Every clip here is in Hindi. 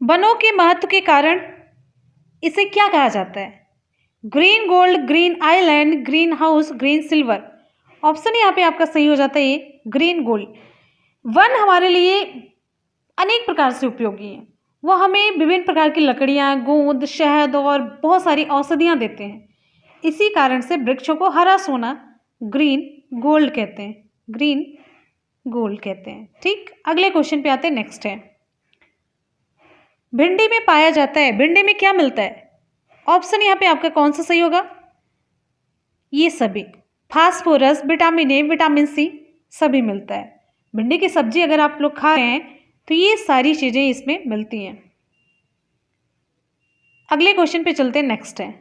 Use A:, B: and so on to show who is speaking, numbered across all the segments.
A: वनों के महत्व के कारण इसे क्या कहा जाता है? Green gold, green island, green house, green silver. Option यहाँ पे आपका सही हो जाता है ये ग्रीन गोल्ड। वन हमारे लिए अनेक प्रकार से उपयोगी हैं। वो हमें विभिन्न प्रकार की लकड़ियाँ, गोंद, शहद और बहुत सारी औषधियाँ देते हैं। इसी कारण से वृक्षों को हरा सोना ग्रीन गोल्ड कहते हैं, ग्रीन गोल्ड कहते हैं। ठीक, अगले क्वेश्चन पे आते हैं। नेक्स्ट है, भिंडी में पाया जाता है, भिंडी में क्या मिलता है? ऑप्शन यहाँ पे आपका कौन सा सही होगा? ये सभी, phosphorus, vitamin A, vitamin C सभी मिलता है। भिंडी की सब्जी अगर आप लोग खा रहे हैं तो ये सारी चीजें इसमें मिलती हैं। अगले क्वेश्चन पे चलते हैं। नेक्स्ट है,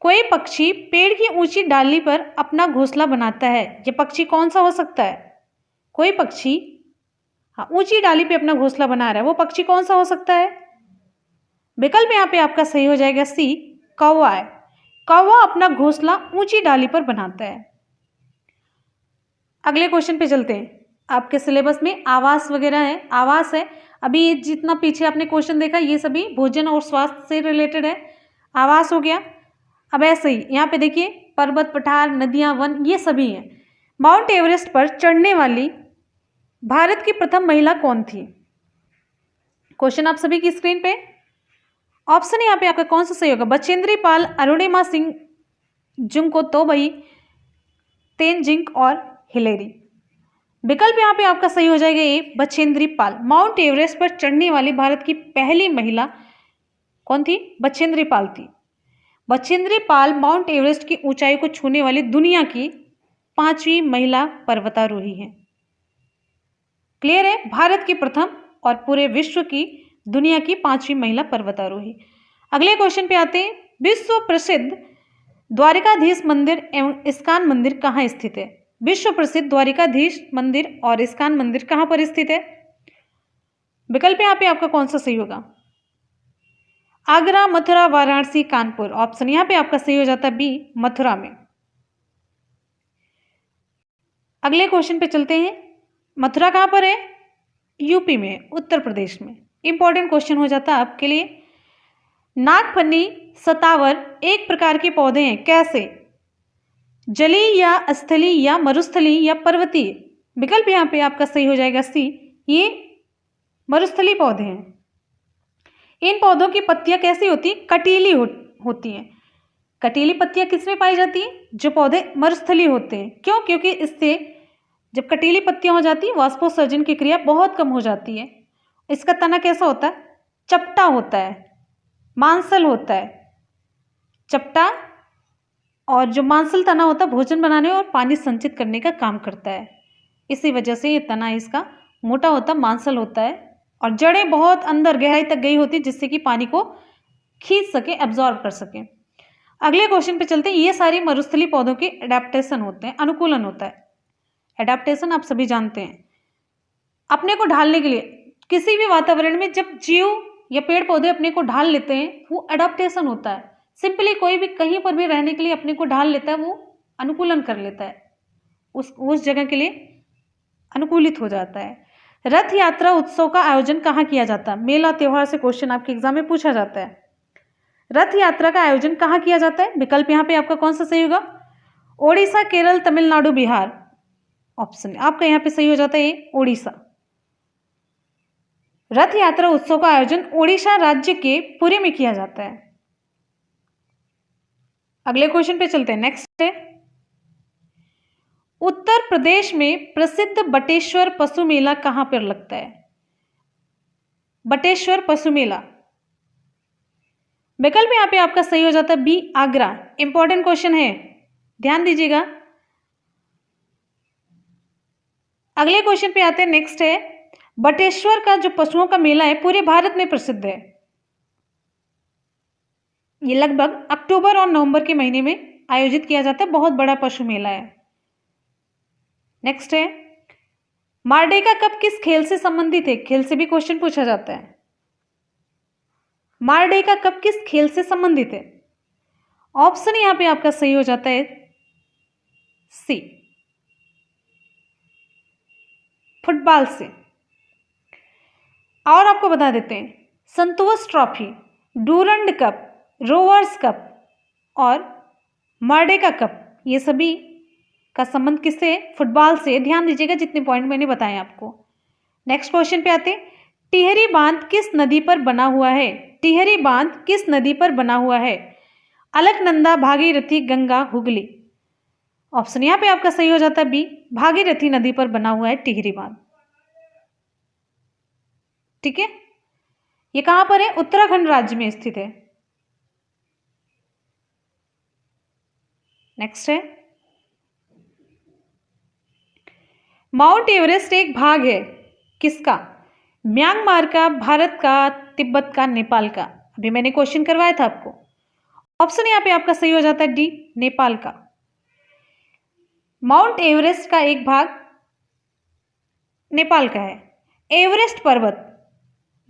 A: कोई पक्षी पेड़ की ऊंची डाली पर अपना घोंसला बनाता है। ये पक्षी कौन सा हो सकता है? कोई पक्षी हाँ ऊंची डाली पे अपना घोंसला बना रहा है, वो पक्षी कौन सा हो सकता है? विकल्प यहाँ पे आपका सही हो जाएगा सी, कौवा है। कौवा अपना घोंसला ऊंची डाली पर बनाता है। अगले क्वेश्चन पे चलते हैं। आपके सिलेबस में आवास वगैरह है, आवास है। अभी जितना पीछे आपने क्वेश्चन देखा ये सभी भोजन और स्वास्थ्य से रिलेटेड है। आवास हो गया। अब ऐसे ही यहाँ पे देखिए, पर्वत, पठार, नदियां, वन, ये सभी हैं। माउंट एवरेस्ट पर चढ़ने वाली भारत की प्रथम महिला कौन थी? क्वेश्चन आप सभी की स्क्रीन पे। ऑप्शन यहाँ पे आपका कौन सा सही होगा? बचेंद्री पाल, अरुणिमा सिंह, जुंको तोबई, तेनजिंग और हिलेरी। विकल्प यहाँ पे आपका सही हो जाएगा ये बचेंद्री पाल। माउंट एवरेस्ट पर चढ़ने वाली भारत की पहली महिला कौन थी? बचेंद्री पाल थी। बचेंद्री पाल माउंट एवरेस्ट की ऊंचाई को छूने वाली दुनिया की 5वीं महिला पर्वतारोही हैं। क्लियर है? भारत की प्रथम और पूरे विश्व की दुनिया की 5वीं महिला पर्वतारोही। अगले क्वेश्चन पे आते हैं। विश्व प्रसिद्ध द्वारिकाधीश मंदिर एवं इस्कान मंदिर कहाँ स्थित है? विश्व प्रसिद्ध द्वारिकाधीश मंदिर और इस्कान मंदिर कहाँ पर स्थित है? विकल्प यहाँ पे आपका कौन सा सही होगा? आगरा, मथुरा, वाराणसी, कानपुर। ऑप्शन यहाँ पे आपका सही हो जाता है बी, मथुरा में। अगले क्वेश्चन पे चलते हैं। मथुरा कहाँ पर है? यूपी में, उत्तर प्रदेश में। इंपॉर्टेंट क्वेश्चन हो जाता है आपके लिए। नागफनी सतावर एक प्रकार के पौधे हैं, कैसे? जलीय या स्थलीय या मरुस्थलीय या पर्वतीय? विकल्प यहाँ पे आपका सही हो जाएगा सी, ये मरुस्थलीय पौधे हैं। इन पौधों की पत्तियां कैसी होती? कटीली होती हैं। कटीली पत्तियां किसमें पाई जाती हैं? जो पौधे मरुस्थलीय होते हैं। क्यों? क्योंकि इससे जब कटीली पत्तियां हो जाती हैं, वाष्पोत्सर्जन की क्रिया बहुत कम हो जाती है। इसका तना कैसा होता है? चपटा होता है, मांसल होता है। चपटा और जो मांसल तना होता है भोजन बनाने और पानी संचित करने का काम करता है। इसी वजह से ये तना इसका मोटा होता, मांसल होता है। और जड़ें बहुत अंदर गहराई तक गई होती, जिससे कि पानी को खींच सके, एब्जॉर्ब कर सके। अगले क्वेश्चन पे चलते हैं। ये सारे मरुस्थलीय पौधों के एडेप्टेशन होते हैं, अनुकूलन होता है। एडेप्टेशन आप सभी जानते हैं, अपने को ढालने के लिए किसी भी वातावरण में जब जीव या पेड़ पौधे अपने को ढाल लेते हैं, वो एडेप्टेशन होता है। सिंपली कोई भी कहीं पर भी रहने के लिए अपने को ढाल लेता है, वो अनुकूलन कर लेता है, उस जगह के लिए अनुकूलित हो जाता है। रथ यात्रा उत्सव का आयोजन कहाँ किया जाता है? मेला त्योहार से क्वेश्चन आपके एग्जाम में पूछा जाता है। रथ यात्रा का आयोजन कहाँ किया जाता है? विकल्प यहाँ पे आपका कौन सा सही होगा? ओडिशा, केरल, तमिलनाडु, बिहार। ऑप्शन आपका यहाँ पे सही हो जाता है ओडिशा। रथ यात्रा उत्सव का आयोजन ओडिशा राज्य के पुरी में किया जाता है। अगले क्वेश्चन पे चलते हैं। नेक्स्ट है, उत्तर प्रदेश में प्रसिद्ध बटेश्वर पशु मेला कहां पर लगता है? बटेश्वर पशु मेला। विकल्प यहां पे आपका सही हो जाता है बी, आगरा। इंपॉर्टेंट क्वेश्चन है, ध्यान दीजिएगा। अगले क्वेश्चन पे आते हैं। नेक्स्ट है, बटेश्वर का जो पशुओं का मेला है पूरे भारत में प्रसिद्ध है। ये लगभग अक्टूबर और नवंबर के महीने में आयोजित किया जाता है, बहुत बड़ा पशु मेला है। नेक्स्ट है, मारडेका कप किस खेल से संबंधित है? खेल से भी क्वेश्चन पूछा जाता है। मारडेका कप किस खेल से संबंधित है? ऑप्शन यहां पे आपका सही हो जाता है सी, फुटबॉल से। और आपको बता देते हैं, Santosh Trophy, Durand Cup, Rovers Cup और मर्डेका कप, ये सभी का संबंध किससे? फुटबॉल से। ध्यान दीजिएगा जितने पॉइंट मैंने बताए आपको। नेक्स्ट क्वेश्चन पे आते हैं, टिहरी बांध किस नदी पर बना हुआ है? टिहरी बांध किस नदी पर बना हुआ है? अलकनंदा, भागीरथी, गंगा, हुगली। ऑप्शन यहाँ पे आपका सही हो जाता है बी, भागीरथी नदी पर बना हुआ है टिहरी बांध। ठीक है, ये कहां पर है? उत्तराखंड राज्य में स्थित है। नेक्स्ट है, माउंट एवरेस्ट एक भाग है किसका? म्यांमार का, भारत का, तिब्बत का, नेपाल का। अभी मैंने क्वेश्चन करवाया था आपको। ऑप्शन यहाँ पे आपका सही हो जाता है डी, नेपाल का। माउंट एवरेस्ट का एक भाग नेपाल का है। एवरेस्ट पर्वत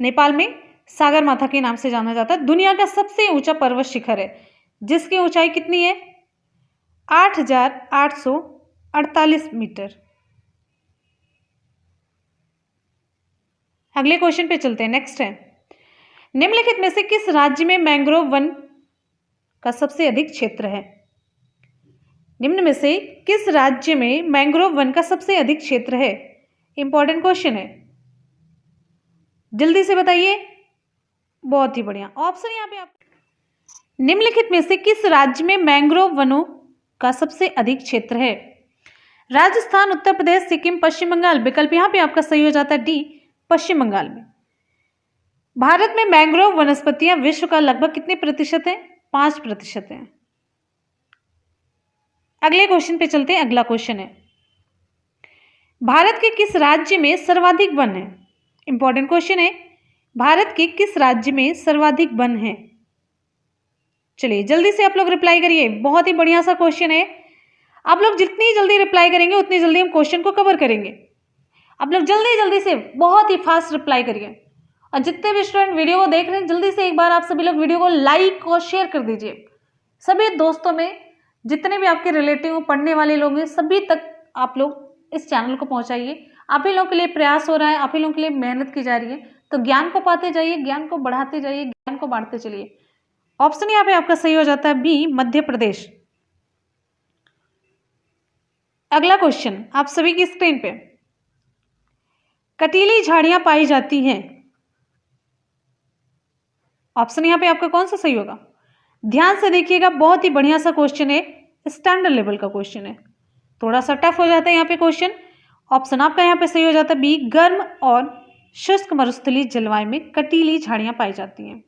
A: नेपाल में सागरमाथा के नाम से जाना जाता है। दुनिया का सबसे ऊंचा पर्वत शिखर है जिसकी ऊंचाई कितनी है? 8,848 मीटर। अगले क्वेश्चन पे चलते हैं। नेक्स्ट है, निम्नलिखित में से किस राज्य में मैंग्रोव वन का सबसे अधिक क्षेत्र है? निम्न में से किस राज्य में मैंग्रोव वन का सबसे अधिक क्षेत्र है? इंपॉर्टेंट क्वेश्चन है, जल्दी से बताइए। बहुत ही बढ़िया। ऑप्शन यहाँ पे आप, निम्नलिखित में से किस राज्य में मैंग्रोव वनों का सबसे अधिक क्षेत्र है? राजस्थान, उत्तर प्रदेश, सिक्किम, पश्चिम बंगाल। विकल्प यहाँ पे आपका सही हो जाता है डी, पश्चिम बंगाल में। भारत में मैंग्रोव वनस्पतियां विश्व का लगभग कितने प्रतिशत है? 5% है। अगले क्वेश्चन पे चलते हैं। अगला क्वेश्चन है, भारत के किस राज्य में सर्वाधिक वन है? इंपॉर्टेंट क्वेश्चन है, भारत के किस राज्य में सर्वाधिक वन है? चलिए जल्दी से आप लोग रिप्लाई करिए। बहुत ही बढ़िया सा क्वेश्चन है। आप लोग जितनी जल्दी रिप्लाई करेंगे उतनी जल्दी हम क्वेश्चन को कवर करेंगे। आप लोग जल्दी जल्दी से बहुत ही फास्ट रिप्लाई करिए। और जितने भी स्टूडेंट वीडियो को देख रहे हैं, जल्दी से एक बार आप सभी लोग वीडियो को लाइक और शेयर कर दीजिए। सभी दोस्तों में, जितने भी आपके रिलेटिव पढ़ने वाले लोग हैं, सभी तक आप लोग इस चैनल को पहुंचाइए। आप ही लोगों के लिए प्रयास हो रहा है, आप ही लोगों के लिए मेहनत की जा रही है। तो ज्ञान को पाते जाइए, ज्ञान को बढ़ाते जाइए, ज्ञान को बांटते चलिए। ऑप्शन यहाँ पे आपका सही हो जाता है बी, मध्य प्रदेश। अगला क्वेश्चन आप सभी की स्क्रीन पे, कटीली झाड़ियां पाई जाती हैं। ऑप्शन यहाँ पे आपका कौन सा सही होगा? ध्यान से देखिएगा, बहुत ही बढ़िया सा क्वेश्चन है, स्टैंडर्ड लेवल का क्वेश्चन है। थोड़ा सा टफ हो जाता है यहाँ पे क्वेश्चन। ऑप्शन आपका यहाँ पे सही हो जाता है बी, गर्म और शुष्क मरुस्थलीय जलवायु में कटीली झाड़ियां पाई जाती हैं।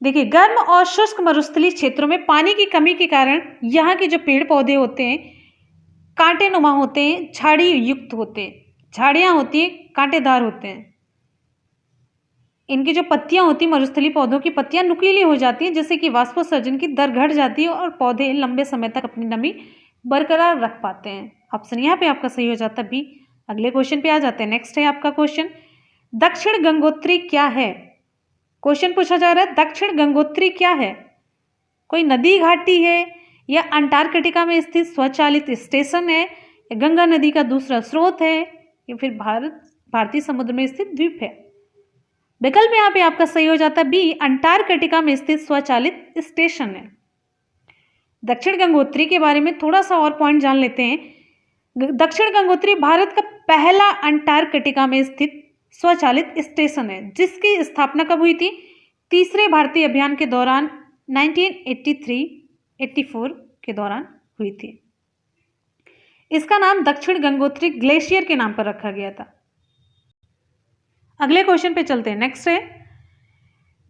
A: देखिए, गर्म और शुष्क मरुस्थलीय क्षेत्रों में पानी की कमी के कारण यहाँ के जो पेड़ पौधे होते हैं कांटेनुमा होते हैं, झाड़ी युक्त होते हैं। झाड़ियां होती हैं, कांटेदार होते हैं। इनकी जो पत्तियां होती हैं, मरुस्थलीय पौधों की पत्तियां नुकीली हो जाती हैं, जिससे कि वाष्पोत्सर्जन की दर घट जाती है और पौधे लंबे समय तक अपनी नमी बरकरार रख पाते हैं। ऑप्शन यहाँ पे आपका सही हो जाता है बी। अगले क्वेश्चन पे आ जाते हैं। नेक्स्ट है आपका क्वेश्चन, दक्षिण गंगोत्री क्या है? क्वेश्चन पूछा जा रहा है, दक्षिण गंगोत्री क्या है? कोई नदी घाटी है, या अंटार्कटिका में स्थित स्वचालित स्टेशन है, या गंगा नदी का दूसरा स्रोत है, या फिर भारतीय समुद्र में स्थित द्वीप है? विकल्प यहाँ पे आपका सही हो जाता है बी, अंटार्कटिका में स्थित स्वचालित स्टेशन है। दक्षिण गंगोत्री के बारे में थोड़ा सा और पॉइंट जान लेते हैं। दक्षिण गंगोत्री भारत का पहला अंटार्कटिका में स्थित स्वचालित स्टेशन है, जिसकी स्थापना कब हुई थी? तीसरे भारतीय अभियान के दौरान 1983-84 के दौरान हुई थी। इसका नाम दक्षिण गंगोत्री ग्लेशियर के नाम पर रखा गया था। अगले क्वेश्चन पे चलते हैं। नेक्स्ट है,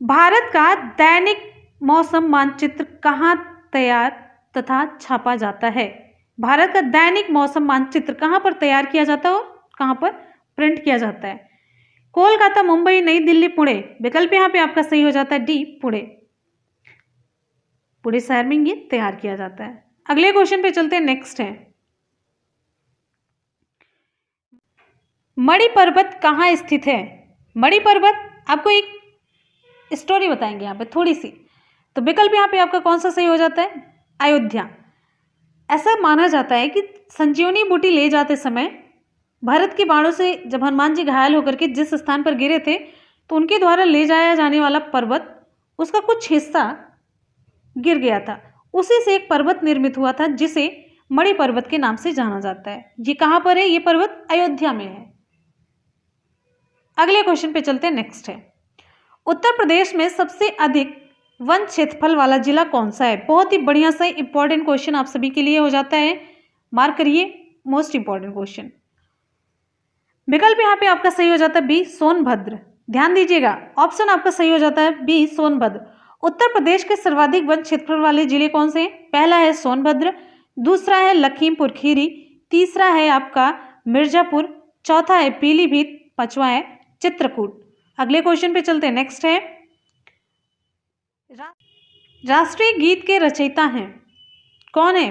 A: भारत का दैनिक मौसम मानचित्र कहाँ तैयार तथा छापा जाता है? भारत का दैनिक मौसम मानचित्र कहाँ पर तैयार किया जाता है और कहाँ पर प्रिंट किया जाता है? कोलकाता, मुंबई, नई दिल्ली, पुणे। विकल्प यहाँ पे आपका सही हो जाता है डी, पुणे। पुणे शहर में ये तैयार किया जाता है। अगले क्वेश्चन पे चलते हैं। नेक्स्ट है, मणि पर्वत कहाँ स्थित है? मणि पर्वत, आपको एक स्टोरी बताएंगे यहाँ पे थोड़ी सी। तो विकल्प यहाँ पे आपका कौन सा सही हो जाता है? अयोध्या। ऐसा माना जाता है कि संजीवनी बूटी ले जाते समय भारत के बाणों से जब हनुमान जी घायल होकर के जिस स्थान पर गिरे थे तो उनके द्वारा ले जाया जाने वाला पर्वत, उसका कुछ हिस्सा गिर गया था। उसी से एक पर्वत निर्मित हुआ था जिसे मणि पर्वत के नाम से जाना जाता है। ये कहां पर है? ये पर्वत अयोध्या में है। अगले क्वेश्चन पे चलते हैं। नेक्स्ट है, उत्तर प्रदेश में सबसे अधिक वन क्षेत्रफल वाला जिला कौन सा है? बहुत ही बढ़िया सा इंपॉर्टेंट क्वेश्चन आप सभी के लिए हो जाता है, मार्क करिए, मोस्ट इंपॉर्टेंट क्वेश्चन। विकल्प यहाँ पे आपका सही हो जाता है बी, सोनभद्र। ध्यान दीजिएगा, ऑप्शन आपका सही हो जाता है बी, सोनभद्र। उत्तर प्रदेश के सर्वाधिक वन क्षेत्रफल वाले जिले कौन से हैं? पहला है सोनभद्र, दूसरा है लखीमपुर खीरी, तीसरा है आपका मिर्जापुर, चौथा है पीलीभीत, पांचवा है चित्रकूट। अगले क्वेश्चन पे चलते हैं। नेक्स्ट है, राष्ट्रीय गीत के रचयिता हैं कौन है?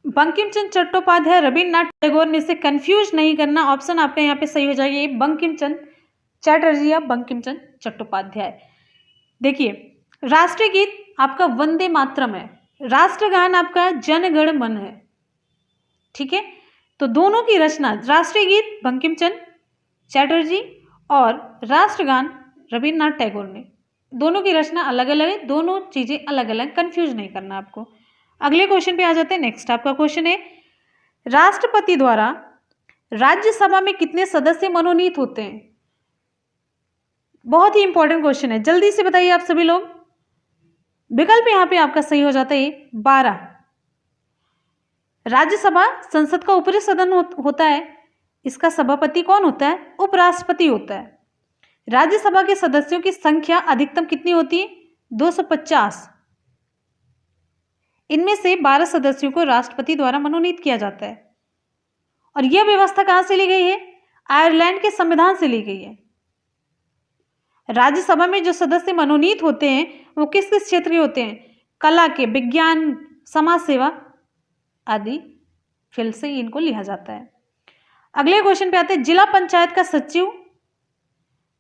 A: बंकिम चंद्र चट्टोपाध्याय, रविन्द्रनाथ टैगोर में से कंफ्यूज नहीं करना, ऑप्शन आपका यहाँ पे सही हो जाएगा, ये बंकिम चंद्र चटर्जी या बंकिम चंद्र चट्टोपाध्याय। देखिए, राष्ट्रीय गीत आपका वंदे मातरम है, राष्ट्रगान आपका जन गण मन है। ठीक है, तो दोनों की रचना, राष्ट्रीय गीत बंकिम चंद्र चटर्जी और राष्ट्रगान रविन्द्रनाथ टैगोर ने, दोनों की रचना अलग अलग है, दोनों चीजें अलग अलग, कंफ्यूज नहीं करना आपको। अगले क्वेश्चन पे आ जाते हैं। नेक्स्ट आपका क्वेश्चन है, राष्ट्रपति द्वारा राज्यसभा में कितने सदस्य मनोनीत होते हैं? बहुत ही इंपॉर्टेंट क्वेश्चन है, जल्दी से बताइए आप सभी लोग। विकल्प यहां पे आपका सही हो जाता है 12। राज्यसभा संसद का ऊपरी सदन होता है, इसका सभापति कौन होता है? उपराष्ट्रपति होता है। राज्यसभा के सदस्यों की संख्या अधिकतम कितनी होती है? 250। इनमें से 12 सदस्यों को राष्ट्रपति द्वारा मनोनीत किया जाता है। और यह व्यवस्था कहां से ली गई है? आयरलैंड के संविधान से ली गई है। राज्यसभा में जो सदस्य मनोनीत होते हैं वो किस किस क्षेत्र के होते हैं? कला के, विज्ञान, समाज सेवा आदि फील्ड से इनको लिया जाता है। अगले क्वेश्चन पे आते हैं, जिला पंचायत का सचिव,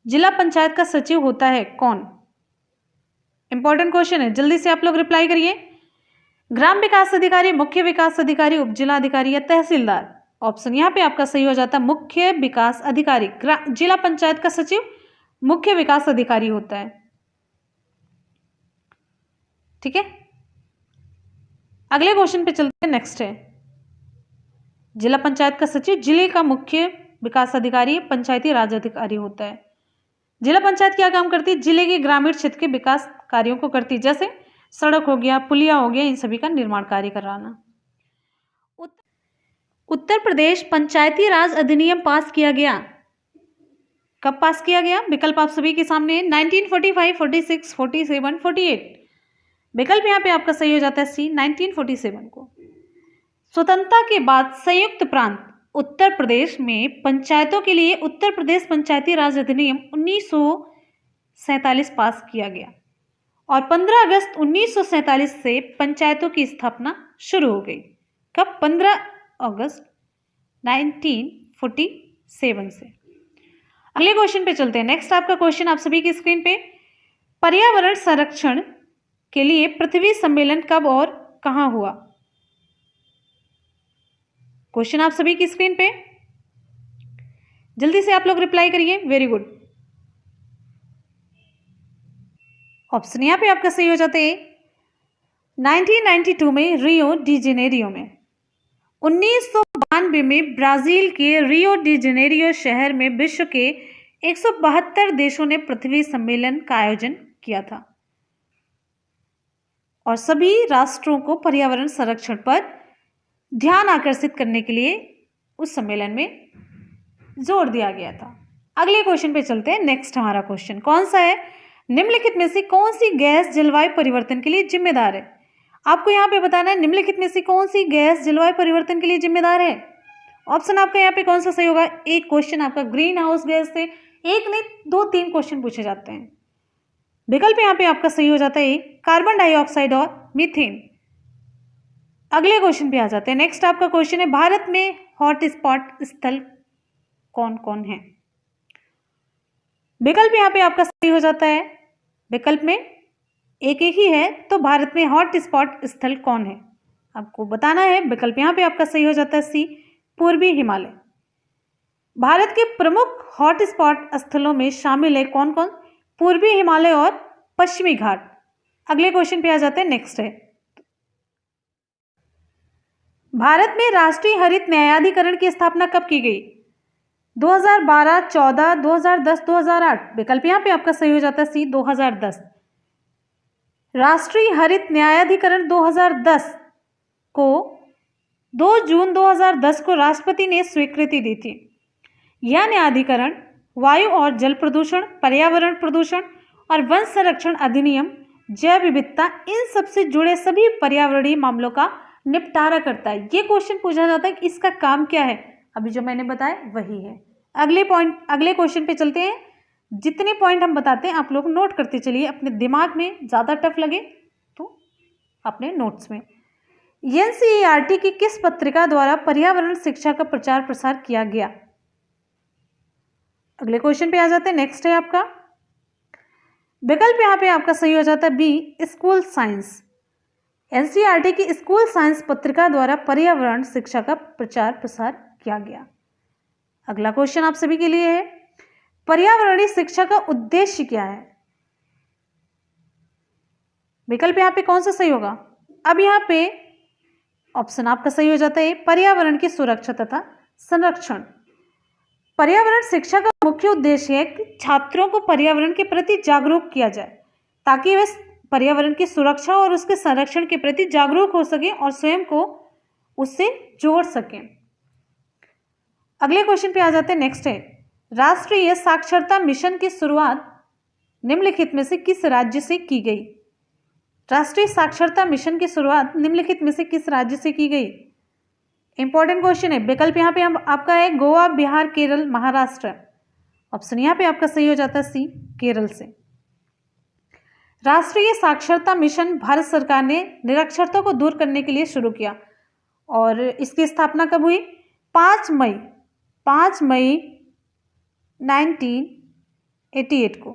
A: जिला पंचायत का सचिव होता है कौन? इंपॉर्टेंट क्वेश्चन है, जल्दी से आप लोग रिप्लाई करिए। ग्राम विकास अधिकारी, मुख्य विकास अधिकारी, उपजिला अधिकारी या तहसीलदार? ऑप्शन यहाँ पे आपका सही हो जाता है मुख्य विकास अधिकारी। जिला पंचायत का सचिव मुख्य विकास अधिकारी होता है। ठीक है, अगले क्वेश्चन पे चलते हैं। नेक्स्ट है, जिला पंचायत का सचिव जिले का मुख्य विकास अधिकारी, पंचायती राज अधिकारी होता है। जिला पंचायत क्या काम करती है? जिले के ग्रामीण क्षेत्र के विकास कार्यों को करती है, जैसे सड़क हो गया, पुलिया हो गया, इन सभी का निर्माण कार्य कराना। उत्तर प्रदेश पंचायती राज अधिनियम पास किया गया, कब पास किया गया? विकल्प आप सभी के सामने है, 1945, 46, 47, 48। विकल्प यहाँ पे आपका सही हो जाता है सी, 1947 को। स्वतंत्रता के बाद संयुक्त प्रांत उत्तर प्रदेश में पंचायतों के लिए उत्तर प्रदेश पंचायती राज अधिनियम 1947 पास किया गया और 15 अगस्त 1947 से पंचायतों की स्थापना शुरू हो गई। कब? 15 अगस्त 1947 से। अगले क्वेश्चन पे चलते हैं। नेक्स्ट आपका क्वेश्चन आप सभी की स्क्रीन पे, पर्यावरण संरक्षण के लिए पृथ्वी सम्मेलन कब और कहां हुआ? क्वेश्चन आप सभी की स्क्रीन पे, जल्दी से आप लोग रिप्लाई करिए। वेरी गुड, ऑप्शन यहां पे आपका सही हो जाता है 1992 में रियो डी जेनेरियो में। 1992 में ब्राजील के रियो डी जेनेरियो शहर में विश्व के 172 देशों ने पृथ्वी सम्मेलन का आयोजन किया था और सभी राष्ट्रों को पर्यावरण संरक्षण पर ध्यान आकर्षित करने के लिए उस सम्मेलन में जोर दिया गया था। अगले क्वेश्चन पे चलते हैं। नेक्स्ट हमारा क्वेश्चन कौन सा है? निम्नलिखित में से कौन सी गैस जलवायु परिवर्तन के लिए जिम्मेदार है? आपको यहाँ पे बताना है निम्नलिखित में से कौन सी गैस जलवायु परिवर्तन के लिए जिम्मेदार है। ऑप्शन आपका यहाँ पे कौन सा सही होगा? एक क्वेश्चन आपका ग्रीन हाउस गैस से, एक नहीं 2-3 क्वेश्चन पूछे जाते हैं। विकल्प यहाँ पे आपका सही हो जाता है कार्बन डाइऑक्साइड और मीथेन। अगले क्वेश्चन पे आ जाते हैं। नेक्स्ट आपका क्वेश्चन है, भारत में हॉट स्पॉट स्थल कौन कौन है? विकल्प यहाँ पे आपका सही हो जाता है, विकल्प में एक एक ही है, तो भारत में हॉट स्पॉट स्थल कौन है आपको बताना है। विकल्प यहाँ पे आपका सही हो जाता है सी, पूर्वी हिमालय। भारत के प्रमुख हॉटस्पॉट स्थलों में शामिल है कौन कौन? पूर्वी हिमालय और पश्चिमी घाट। अगले क्वेश्चन पे आ जाते हैं। नेक्स्ट है, भारत में राष्ट्रीय हरित न्यायाधिकरण की स्थापना कब की गई? 2012, 14, 2010, 2008। विकल्प यहाँ पे आपका सही हो जाता है सी, 2010। राष्ट्रीय हरित न्यायाधिकरण 2010 को 2 जून 2010 को राष्ट्रपति ने स्वीकृति दी थी। यह न्यायाधिकरण वायु और जल प्रदूषण, पर्यावरण प्रदूषण और वन संरक्षण अधिनियम, जैव विविधता, इन सबसे जुड़े सभी पर्यावरणीय मामलों का निपटारा करता है। ये क्वेश्चन पूछा जाता है कि इसका काम क्या है? अभी जो मैंने बताया वही है। अगले क्वेश्चन पे चलते हैं। जितने पॉइंट हम बताते हैं आप लोग नोट करते चलिए अपने दिमाग में, ज़्यादा टफ लगे तो अपने नोट्स में। एनसीईआरटी की किस पत्रिका द्वारा पर्यावरण शिक्षा का प्रचार प्रसार किया गया? अगले क्वेश्चन पे आ जाते हैं। नेक्स्ट है आपका विकल्प यहाँ पे आपका सही हो जाता है बी, स्कूल साइंस। एनसीईआरटी की स्कूल साइंस पत्रिका द्वारा पर्यावरण शिक्षा का प्रचार प्रसार किया गया। अगला क्वेश्चन आप सभी के लिए है, पर्यावरणीय शिक्षा का उद्देश्य क्या है? विकल्प यहाँ पे कौन सा सही होगा? अब यहाँ पे ऑप्शन आपका सही हो जाता है पर्यावरण की सुरक्षा तथा संरक्षण। पर्यावरण शिक्षा का मुख्य उद्देश्य है कि छात्रों को पर्यावरण के प्रति जागरूक किया जाए ताकि वे पर्यावरण की सुरक्षा और उसके संरक्षण के प्रति जागरूक हो सकें और स्वयं को उससे जोड़ सकें। अगले क्वेश्चन पे आ जाते हैं। नेक्स्ट है, राष्ट्रीय साक्षरता मिशन की शुरुआत निम्नलिखित में से किस राज्य से की गई? राष्ट्रीय साक्षरता मिशन की शुरुआत निम्नलिखित में से किस राज्य से की गई? इंपॉर्टेंट क्वेश्चन है। विकल्प यहाँ पे आपका है गोवा, बिहार, केरल, महाराष्ट्र। ऑप्शन यहाँ पे आपका सही हो जाता है सी, केरल से। राष्ट्रीय साक्षरता मिशन भारत सरकार ने निरक्षरता को दूर करने के लिए शुरू किया और इसकी स्थापना कब हुई? 5 मई 1988 को,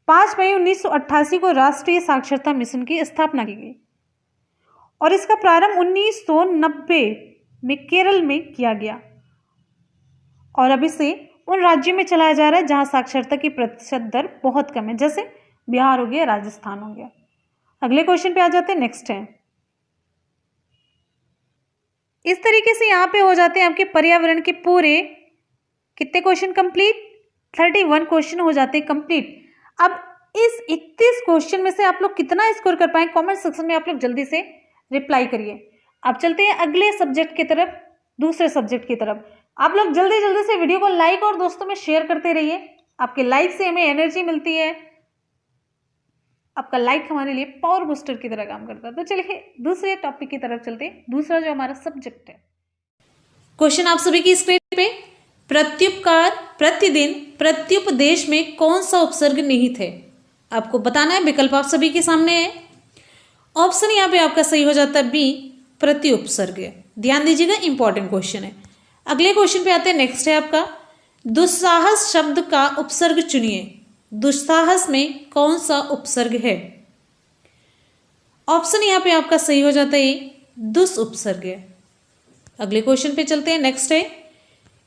A: 5 मई 1988 को राष्ट्रीय साक्षरता मिशन की स्थापना की गई और इसका प्रारंभ 1990 में केरल में किया गया और अब इसे उन राज्यों में चलाया जा रहा है जहां साक्षरता की प्रतिशत दर बहुत कम है, जैसे बिहार हो गया, राजस्थान हो गया। अगले क्वेश्चन पे आ जाते हैं। नेक्स्ट है, इस तरीके से यहां पे हो जाते हैं आपके पर्यावरण के पूरे कितने क्वेश्चन कंप्लीट? 31 क्वेश्चन हो जाते हैं कंप्लीट। अब इस 31 क्वेश्चन में से आप लोग कितना स्कोर कर पाए कमेंट सेक्शन में आप लोग जल्दी से रिप्लाई करिए। अब चलते हैं अगले सब्जेक्ट की तरफ, दूसरे सब्जेक्ट की तरफ। आप लोग जल्दी जल्दी से वीडियो को लाइक और दोस्तों में शेयर करते रहिए। आपके लाइक से हमें एनर्जी मिलती है, आपका लाइक हमारे लिए पावर बूस्टर की तरह काम करता है। तो चलिए दूसरे टॉपिक की तरफ चलते हैं, दूसरा जो हमारा सब्जेक्ट है। क्वेश्चन आप सभी की स्क्रीन पे, प्रत्युपकार, प्रतिदिन, प्रत्युपदेश में कौन सा उपसर्ग निहित है? आपको बताना है। विकल्प आप सभी के सामने है। ऑप्शन यहाँ पे आपका सही हो जाता है बी, प्रति उपसर्ग। ध्यान दीजिएगा, इंपॉर्टेंट क्वेश्चन है। अगले क्वेश्चन पे आते हैं। नेक्स्ट है आपका, दुस्साहस शब्द का उपसर्ग चुनिए। दुस्साहस में कौन सा उपसर्ग है? ऑप्शन यहाँ पे आपका सही हो जाता है दुस उपसर्ग है। अगले क्वेश्चन पे चलते हैं। नेक्स्ट है,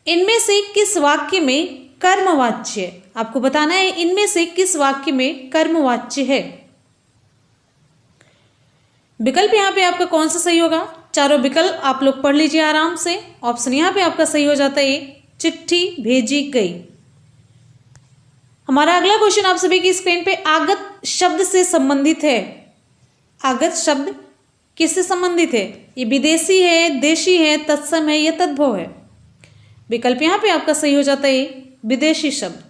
A: इनमें से किस वाक्य में कर्मवाच्य है? आपको बताना है इनमें से किस वाक्य में कर्मवाच्य है। विकल्प यहाँ पे आपका कौन सा सही होगा? चारों विकल्प आप लोग पढ़ लीजिए आराम से। ऑप्शन यहाँ पे आपका सही हो जाता है चिट्ठी भेजी गई। हमारा अगला क्वेश्चन आप सभी की स्क्रीन पे आगत शब्द से संबंधित है। आगत शब्द किससे संबंधित है? ये विदेशी है, देशी है, तत्सम है या तद्भव है? विकल्प यहाँ पे आपका सही हो जाता है विदेशी शब्द।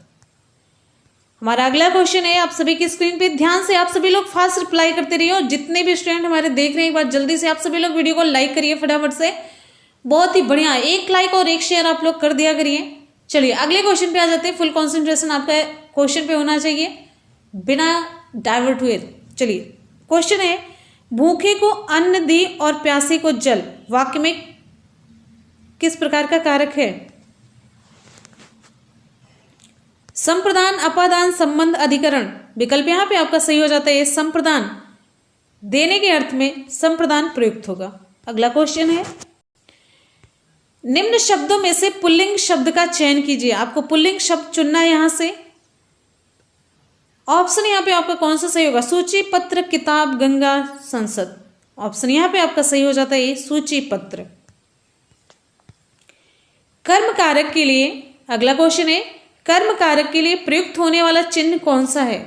A: हमारा अगला क्वेश्चन है आप सभी की स्क्रीन पे, ध्यान से आप सभी लोग फास्ट रिप्लाई करते रहिए और जितने भी स्टूडेंट हमारे देख रहे हैं एक बार जल्दी से आप सभी लोग वीडियो को लाइक करिए फटाफट से। बहुत ही बढ़िया, एक लाइक और एक शेयर आप लोग कर दिया करिए। चलिए अगले क्वेश्चन पे आ जाते हैं। फुल कॉन्सेंट्रेशन आपका क्वेश्चन पे होना चाहिए बिना डाइवर्ट हुए। चलिए क्वेश्चन है, भूखे को अन्न दी और प्यासे को जल वाक्य में किस प्रकार का कारक है? संप्रदान, अपादान, संबंध, अधिकरण। विकल्प यहाँ पे आपका सही हो जाता है संप्रदान। देने के अर्थ में संप्रदान प्रयुक्त होगा। अगला क्वेश्चन है, निम्न शब्दों में से पुल्लिंग शब्द का चयन कीजिए। आपको पुल्लिंग शब्द चुनना है यहां से। ऑप्शन यहां पे आपका कौन सा सही होगा? सूची, पत्र, किताब, गंगा, संसद। ऑप्शन यहां पे आपका सही हो जाता है ये सूची, पत्र। कर्म कारक के लिए अगला क्वेश्चन है, कर्म कारक के लिए प्रयुक्त होने वाला चिन्ह कौन सा है?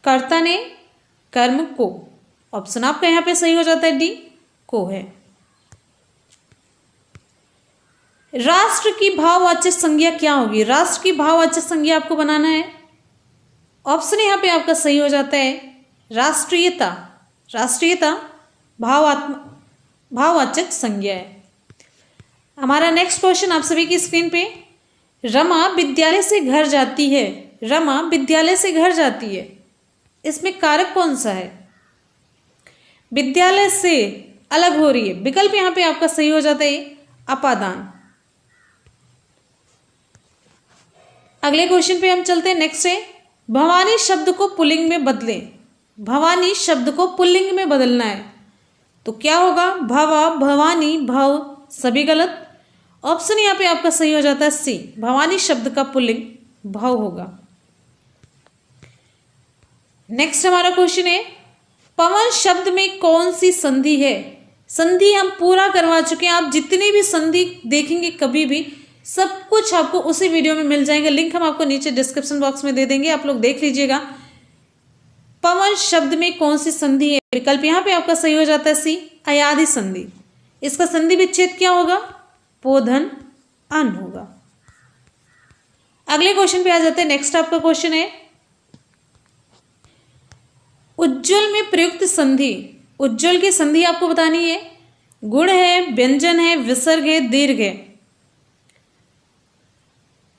A: कर्ता ने, कर्म, को। ऑप्शन आपका यहां पे सही हो जाता है डी, को है। राष्ट्र की भाववाचक संज्ञा क्या होगी? राष्ट्र की भाववाचक संज्ञा आपको बनाना है। ऑप्शन यहां पे आपका सही हो जाता है राष्ट्रीयता। राष्ट्रीयता भाववाचक संज्ञा है। हमारा नेक्स्ट क्वेश्चन आप सभी की स्क्रीन पे, रमा विद्यालय से घर जाती है। रमा विद्यालय से घर जाती है, इसमें कारक कौन सा है? विद्यालय से अलग हो रही है। विकल्प यहां पे आपका सही हो जाता है अपादान। अगले क्वेश्चन पे हम चलते हैं। नेक्स्ट है, भवानी शब्द को पुल्लिंग में बदलें। भवानी शब्द को पुल्लिंग में बदलना है तो क्या होगा? भवा, भवानी, भव, सभी गलत। ऑप्शन यहां पे आपका सही हो जाता है सी, भवानी शब्द का पुल्लिंग भव होगा। नेक्स्ट हमारा क्वेश्चन है, पवन शब्द में कौन सी संधि है? संधि हम पूरा करवा चुके हैं। आप जितनी भी संधि देखेंगे कभी भी, सब कुछ आपको उसी वीडियो में मिल जाएंगे। लिंक हम आपको नीचे डिस्क्रिप्शन बॉक्स में दे देंगे, आप लोग देख लीजिएगा। पवन शब्द में कौन सी संधि है? विकल्प यहां पे आपका सही हो जाता है सी, अयादि संधि। इसका संधि विच्छेद क्या होगा? पोधन अन होगा। अगले क्वेश्चन पे आ जाते हैं। नेक्स्ट आपका क्वेश्चन है, उज्ज्वल में प्रयुक्त संधि। उज्ज्वल की संधि आपको बतानी है। गुण है, व्यंजन है, विसर्ग है, दीर्घ है।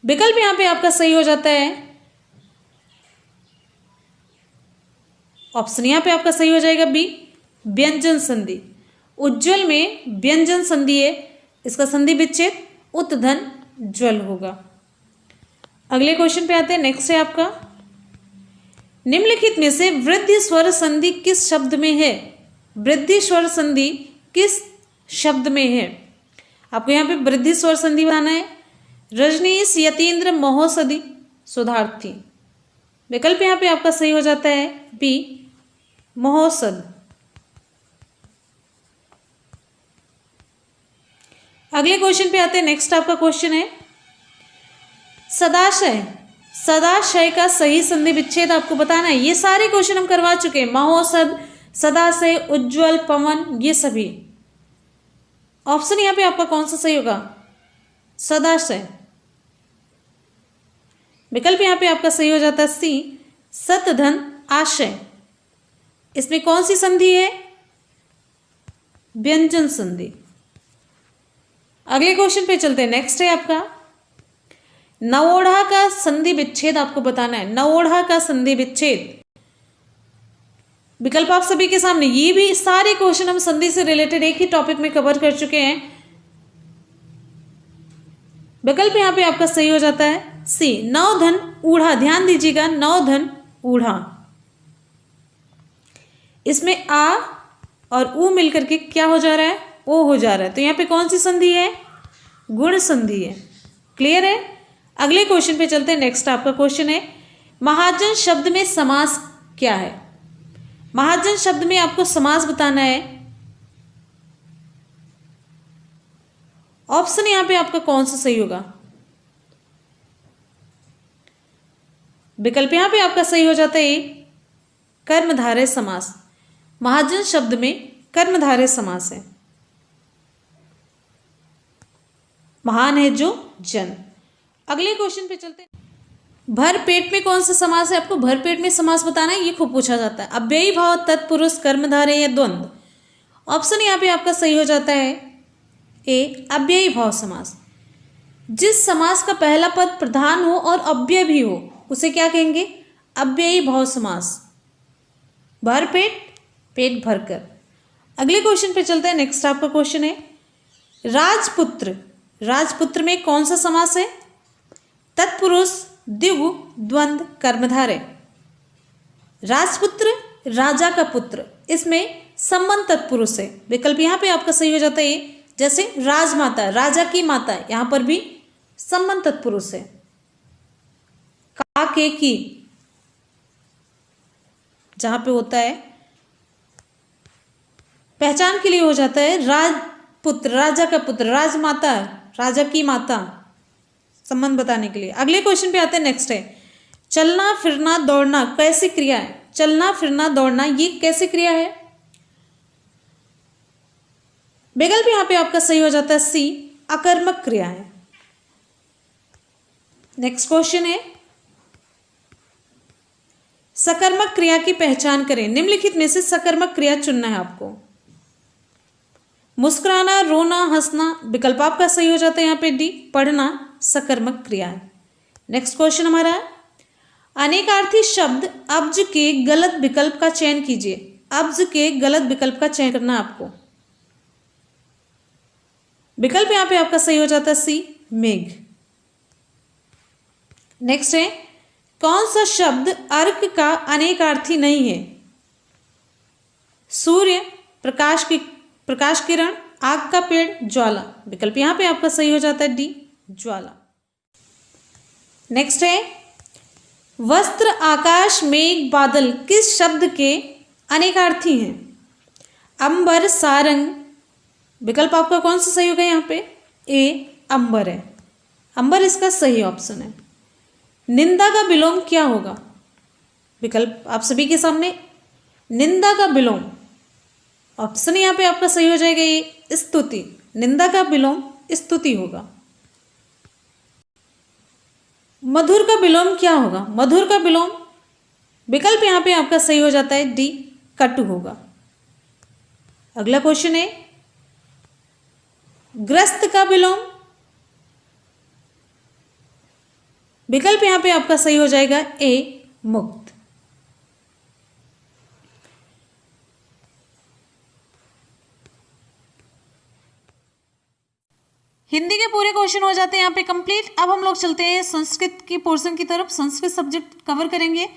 A: विकल्प यहां पे आपका सही हो जाता है, ऑप्शन यहां पे आपका सही हो जाएगा बी, व्यंजन संधि। उज्ज्वल में व्यंजन संधि है, इसका संधि विच्छेद उत्धन ज्वल होगा। अगले क्वेश्चन पे आते हैं। नेक्स्ट है आपका, निम्नलिखित में से वृद्धि स्वर संधि किस शब्द में है? वृद्धि स्वर संधि किस शब्द में है? आपको यहां पे वृद्धि स्वर संधि बनाना है। रजनीश, यतीन्द्र, महोषधि, सुधार्थी। विकल्प यहां पे आपका सही हो जाता है बी, महोषध। अगले क्वेश्चन पे आते हैं। नेक्स्ट आपका क्वेश्चन है, सदाशय। सदाशय का सही संधि विच्छेद आपको बताना है। ये सारे क्वेश्चन हम करवा चुके हैं, महोषध, सदाशय, उज्ज्वल, पवन, ये सभी। ऑप्शन यहां पे आपका कौन सा सही होगा? सदाशय। विकल्प यहां पे आपका सही हो जाता है सी, सतधन आशय। इसमें कौन सी संधि है? व्यंजन संधि। अगले क्वेश्चन पे चलते हैं। नेक्स्ट है आपका, नवोढ़ा का संधि विच्छेद आपको बताना है। नवोढ़ा का संधि विच्छेद। विकल्प आप सभी के सामने, ये भी सारे क्वेश्चन हम संधि से रिलेटेड एक ही टॉपिक में कवर कर चुके हैं। विकल्प यहां पे आपका सही हो जाता है सी, नवधन ऊढ़ा। ध्यान दीजिएगा, नवधन ऊढ़ा। इसमें आ और ऊ मिलकर के क्या हो जा रहा है? ओ हो जा रहा है। तो यहां पे कौन सी संधि है? गुण संधि है। क्लियर है? अगले क्वेश्चन पे चलते हैं। नेक्स्ट आपका क्वेश्चन है, महाजन शब्द में समास क्या है? महाजन शब्द में आपको समास बताना है। ऑप्शन यहां पे आपका कौन सा सही होगा? विकल्प यहां पे आपका सही हो जाता है कर्मधारय समास। महाजन शब्द में कर्मधारय समास है। महान है जो जन। अगले क्वेश्चन पे चलते हैं। भर पेट में कौन सा समास है? आपको भर पेट में समास बताना है, ये खूब पूछा जाता है। अव्ययी भाव, तत्पुरुष, कर्मधारय या द्वंद्व। ऑप्शन यहां पे आपका सही हो जाता है ए, अव्ययी भाव समास। जिस समास का पहला पद प्रधान हो और अव्यय भी हो उसे क्या कहेंगे? अव्ययी भाव समास। भर पेट, पेट भरकर। अगले क्वेश्चन पे चलते हैं। नेक्स्ट आपका क्वेश्चन है, राजपुत्र। राजपुत्र में कौन सा समास है? तत्पुरुष, द्विगु, द्वंद्व, कर्मधारय। राजपुत्र, राजा का पुत्र, इसमें संबंध तत्पुरुष है। विकल्प यहां पे आपका सही हो जाता है जैसे राजमाता, राजा की माता, यहां पर भी संबंध तत्पुरुष है। काके की, जहां पे होता है पहचान के लिए हो जाता है राजपुत्र, राजा का पुत्र, राजमाता, राजा की माता, संबंध बताने के लिए। अगले क्वेश्चन पे आते हैं, नेक्स्ट है चलना फिरना दौड़ना कैसी क्रिया है? चलना फिरना दौड़ना ये कैसी क्रिया है? विकल्प यहां पे आपका सही हो जाता है सी, अकर्मक क्रिया है। नेक्स्ट क्वेश्चन है सकर्मक क्रिया की पहचान करें। निम्नलिखित में से सकर्मक क्रिया चुनना है आपको। मुस्कुराना, रोना, हंसना, विकल्प आपका सही हो जाता है यहाँ पे डी, पढ़ना सकर्मक क्रिया है। नेक्स्ट क्वेश्चन हमारा है अनेकार्थी शब्द अब्ज के गलत विकल्प का चयन कीजिए। अब्ज के गलत विकल्प का चयन करना आपको। विकल्प यहां पे आपका सही हो जाता है सी, मेघ। नेक्स्ट है कौन सा शब्द अर्क का अनेकार्थी नहीं है? सूर्य, प्रकाश किरण, आग का पेड़, ज्वाला। विकल्प यहां पे आपका सही हो जाता है डी, ज्वाला। नेक्स्ट है वस्त्र, आकाश, मेघ, बादल किस शब्द के अनेकार्थी हैं? अंबर, सारंग। विकल्प आपका कौन सा सही होगा यहाँ पे? ए, अंबर है। अंबर इसका सही ऑप्शन है। निंदा का विलोम क्या होगा? विकल्प आप सभी के सामने, निंदा का विलोम, ऑप्शन यहाँ पे आपका सही हो जाएगा ये स्तुति। निंदा का विलोम स्तुति होगा। मधुर का विलोम क्या होगा? मधुर का विलोम, विकल्प यहाँ पे आपका सही हो जाता है डी, कटु होगा। अगला क्वेश्चन है ग्रस्त का विलोम, विकल्प यहां पे आपका सही हो जाएगा ए, मुक्त। हिंदी के पूरे क्वेश्चन हो जाते हैं यहाँ पे कंप्लीट। अब हम लोग चलते हैं संस्कृत की पोर्शन की तरफ। संस्कृत सब्जेक्ट कवर करेंगे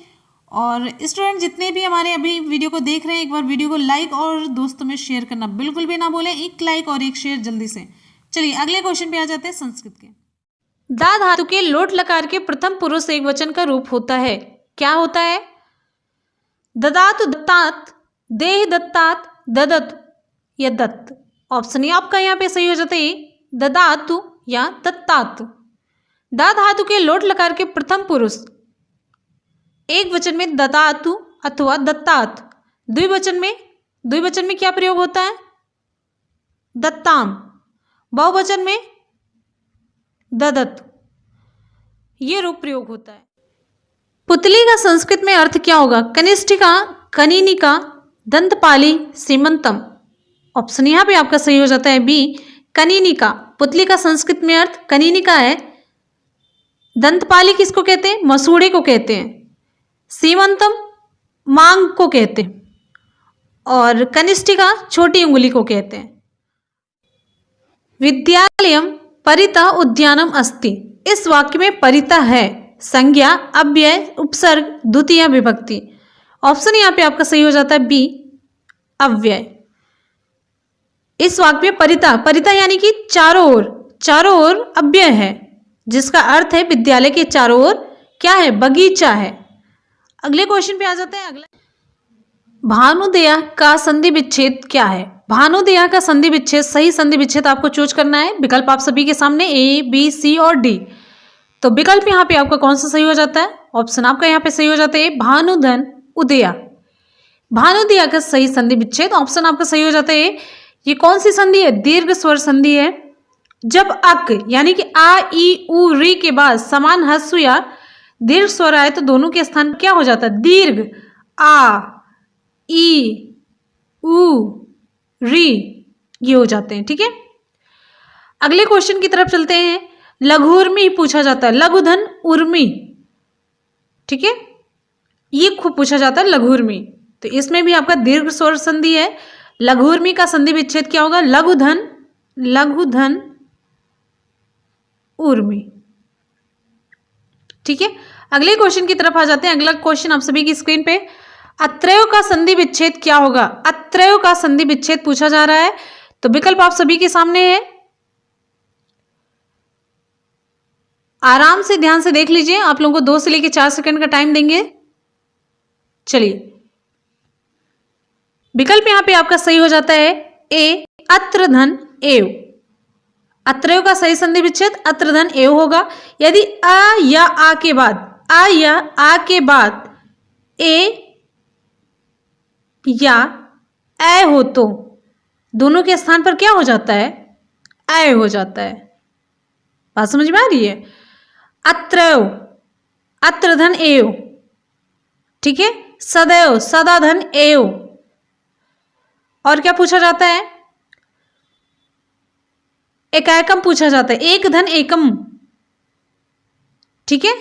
A: और स्टूडेंट जितने भी हमारे अभी वीडियो को देख रहे हैं, एक बार वीडियो को लाइक और दोस्तों में शेयर करना बिल्कुल भी ना भूलें। एक लाइक और एक शेयर जल्दी से। चलिए अगले क्वेश्चन पे आ जाते हैं संस्कृत के। दा धातु के लोट लकार के प्रथम पुरुष एक वचन का रूप होता है, क्या होता है? ददातु, दत्तात, देह, दत्तात, ददतु या दत्त। ऑप्शन ए आपका यहाँ पे सही हो जाता है ददातु या दत्तातु। दा धातु के लोट लकार के प्रथम पुरुष एक वचन में ददातु अथवा दत्तात, द्विवचन में क्या प्रयोग होता है? दत्ताम, बहुवचन में ददत, ये रूप प्रयोग होता है। पुतली का संस्कृत में अर्थ क्या होगा? कनिष्ठिका, कनीनिका, दंतपाली, सीमंतम। ऑप्शन यहाँ पे आपका सही हो जाता है बी, कनीनिका। पुतली का संस्कृत में अर्थ कनीनिका है। दंतपाली किसको कहते हैं? मसूड़े को कहते हैं। सीमंतम मांग को कहते हैं और कनिष्ठिका छोटी उंगली को कहते हैं। विद्यालयम परितः उद्यानम अस्ति, इस वाक्य में परितः है संज्ञा, अव्यय, उपसर्ग, द्वितीय विभक्ति। ऑप्शन यहाँ पे आपका सही हो जाता है बी, अव्यय। इस वाक्य में परितः यानी कि चारों ओर अव्यय है, जिसका अर्थ है विद्यालय के चारों ओर क्या है? बगीचा है। अगले क्वेश्चन पे आ जाते हैं। अगला भानुदेय का संधि विच्छेद क्या है? भानुदेय का संधि विच्छेद, सही संधि विच्छेद आपको चूज करना है। विकल्प आप सभी के सामने ए, बी, सी और डी। तो विकल्प यहाँ पे आपका कौन सा सही हो जाता है? ऑप्शन आपका यहाँ पे सही हो जाता है भानुधन उदया। भानुदेय का सही संधि विच्छेद, ऑप्शन आपका सही हो जाता है। ये कौन सी संधि है? दीर्घ स्वर संधि है। जब अक यानी कि आ, ई, उ, री के बाद समान ह्रस्व या दीर्घ स्वर आए तो दोनों के स्थान क्या हो जाता है? दीर्घ। आ, ई, उ, री ये हो जाते हैं। ठीक है, अगले क्वेश्चन की तरफ चलते हैं। लघुर्मी पूछा जाता है, लघुधन उर्मी। ठीक है, ये खूब पूछा जाता है लघुर्मी। तो इसमें भी आपका दीर्घ स्वर संधि है। लघुर्मी का संधि विच्छेद क्या होगा? लघुधन उर्मी। ठीक है, अगले क्वेश्चन की तरफ आ जाते हैं। अगला क्वेश्चन आप सभी की स्क्रीन पे, अत्रयो का संधि विच्छेद क्या होगा? अत्रयो का संधि विच्छेद पूछा जा रहा है। तो विकल्प आप सभी के सामने है, आराम से ध्यान से देख लीजिए। आप लोगों को 2 से लेकर 4 सेकंड का टाइम देंगे। चलिए, विकल्प यहां पे आपका सही हो जाता है ए, अत्र धन एव। अत्रैव का सही संधि विच्छेद अत्र धन एव होगा। यदि अ या आ के बाद, आ या आ के बाद ए या ए हो तो दोनों के स्थान पर क्या हो जाता है, ए हो जाता है। बात समझ में आ रही है? अत्रैव, अत्र धन एव, ठीक है। सदैव, सदा धन एव। और क्या पूछा जाता है? एकाएकम पूछा जाता है, एक धन एकम, ठीक है।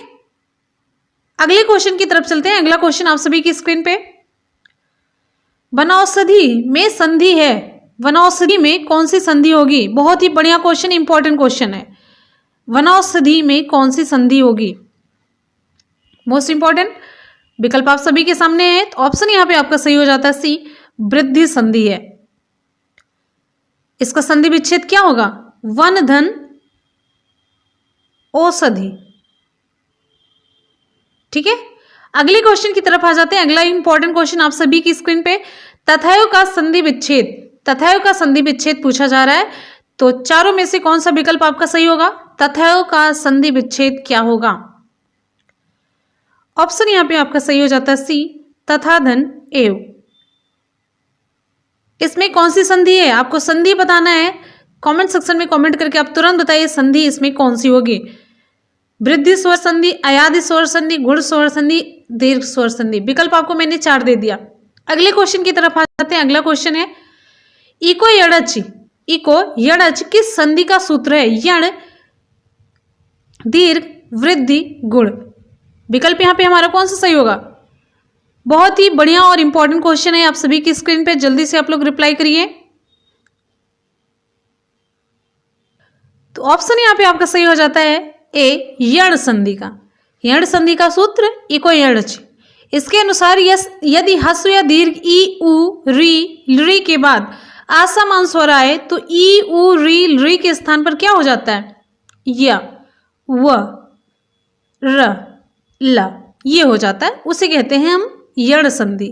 A: अगले क्वेश्चन की तरफ चलते हैं। अगला क्वेश्चन आप सभी की स्क्रीन पे, वनौषधि में संधि है, वनौषधि में कौन सी संधि होगी? बहुत ही बढ़िया क्वेश्चन, इंपॉर्टेंट क्वेश्चन है। वनौषधि में कौन सी संधि होगी? Most important. विकल्प आप सभी के सामने है, तो ऑप्शन यहां पे आपका सही हो जाता है सी, वृद्धि संधि है। इसका संधि विच्छेद क्या होगा? वन धन औषधि, ठीक है। अगले क्वेश्चन की तरफ आ जाते हैं। अगला इंपॉर्टेंट क्वेश्चन आप सभी की स्क्रीन पे, तथैव का संधि विच्छेद, तथैव का संधि विच्छेद पूछा जा रहा है। तो चारों में से कौन सा विकल्प आपका सही होगा? तथैव का संधि विच्छेद क्या होगा? ऑप्शन यहां पे आपका सही हो जाता है सी, तथा धन एव। इसमें कौन सी संधि है? आपको संधि बताना है। कमेंट सेक्शन में कमेंट करके आप तुरंत बताइए संधि इसमें कौन सी होगी। वृद्धि स्वर संधि, अयादि स्वर संधि, गुण स्वर संधि, दीर्घ स्वर संधि। विकल्प आपको मैंने 4 दे दिया। अगले क्वेश्चन की तरफ आ जाते हैं। अगला क्वेश्चन है, इको यड़च, इको यड़च किस संधि का सूत्र है? यण, दीर्घ, वृद्धि, गुण। विकल्प यहां पे हमारा कौन सा सही होगा? बहुत ही बढ़िया और इंपॉर्टेंट क्वेश्चन है आप सभी की स्क्रीन पे, जल्दी से आप लोग रिप्लाई करिए। तो ऑप्शन यहां पे आपका सही हो जाता है ए, यण संधि का। यण संधि का सूत्र इको यणच। इसके अनुसार यदि हस्व या दीर्घ ई, उ, री, री के बाद असमान स्वर आए तो ई, उ, री के स्थान पर क्या हो जाता है? य, व, र, ल, ये हो जाता है। उसे कहते हैं हम यण संधि।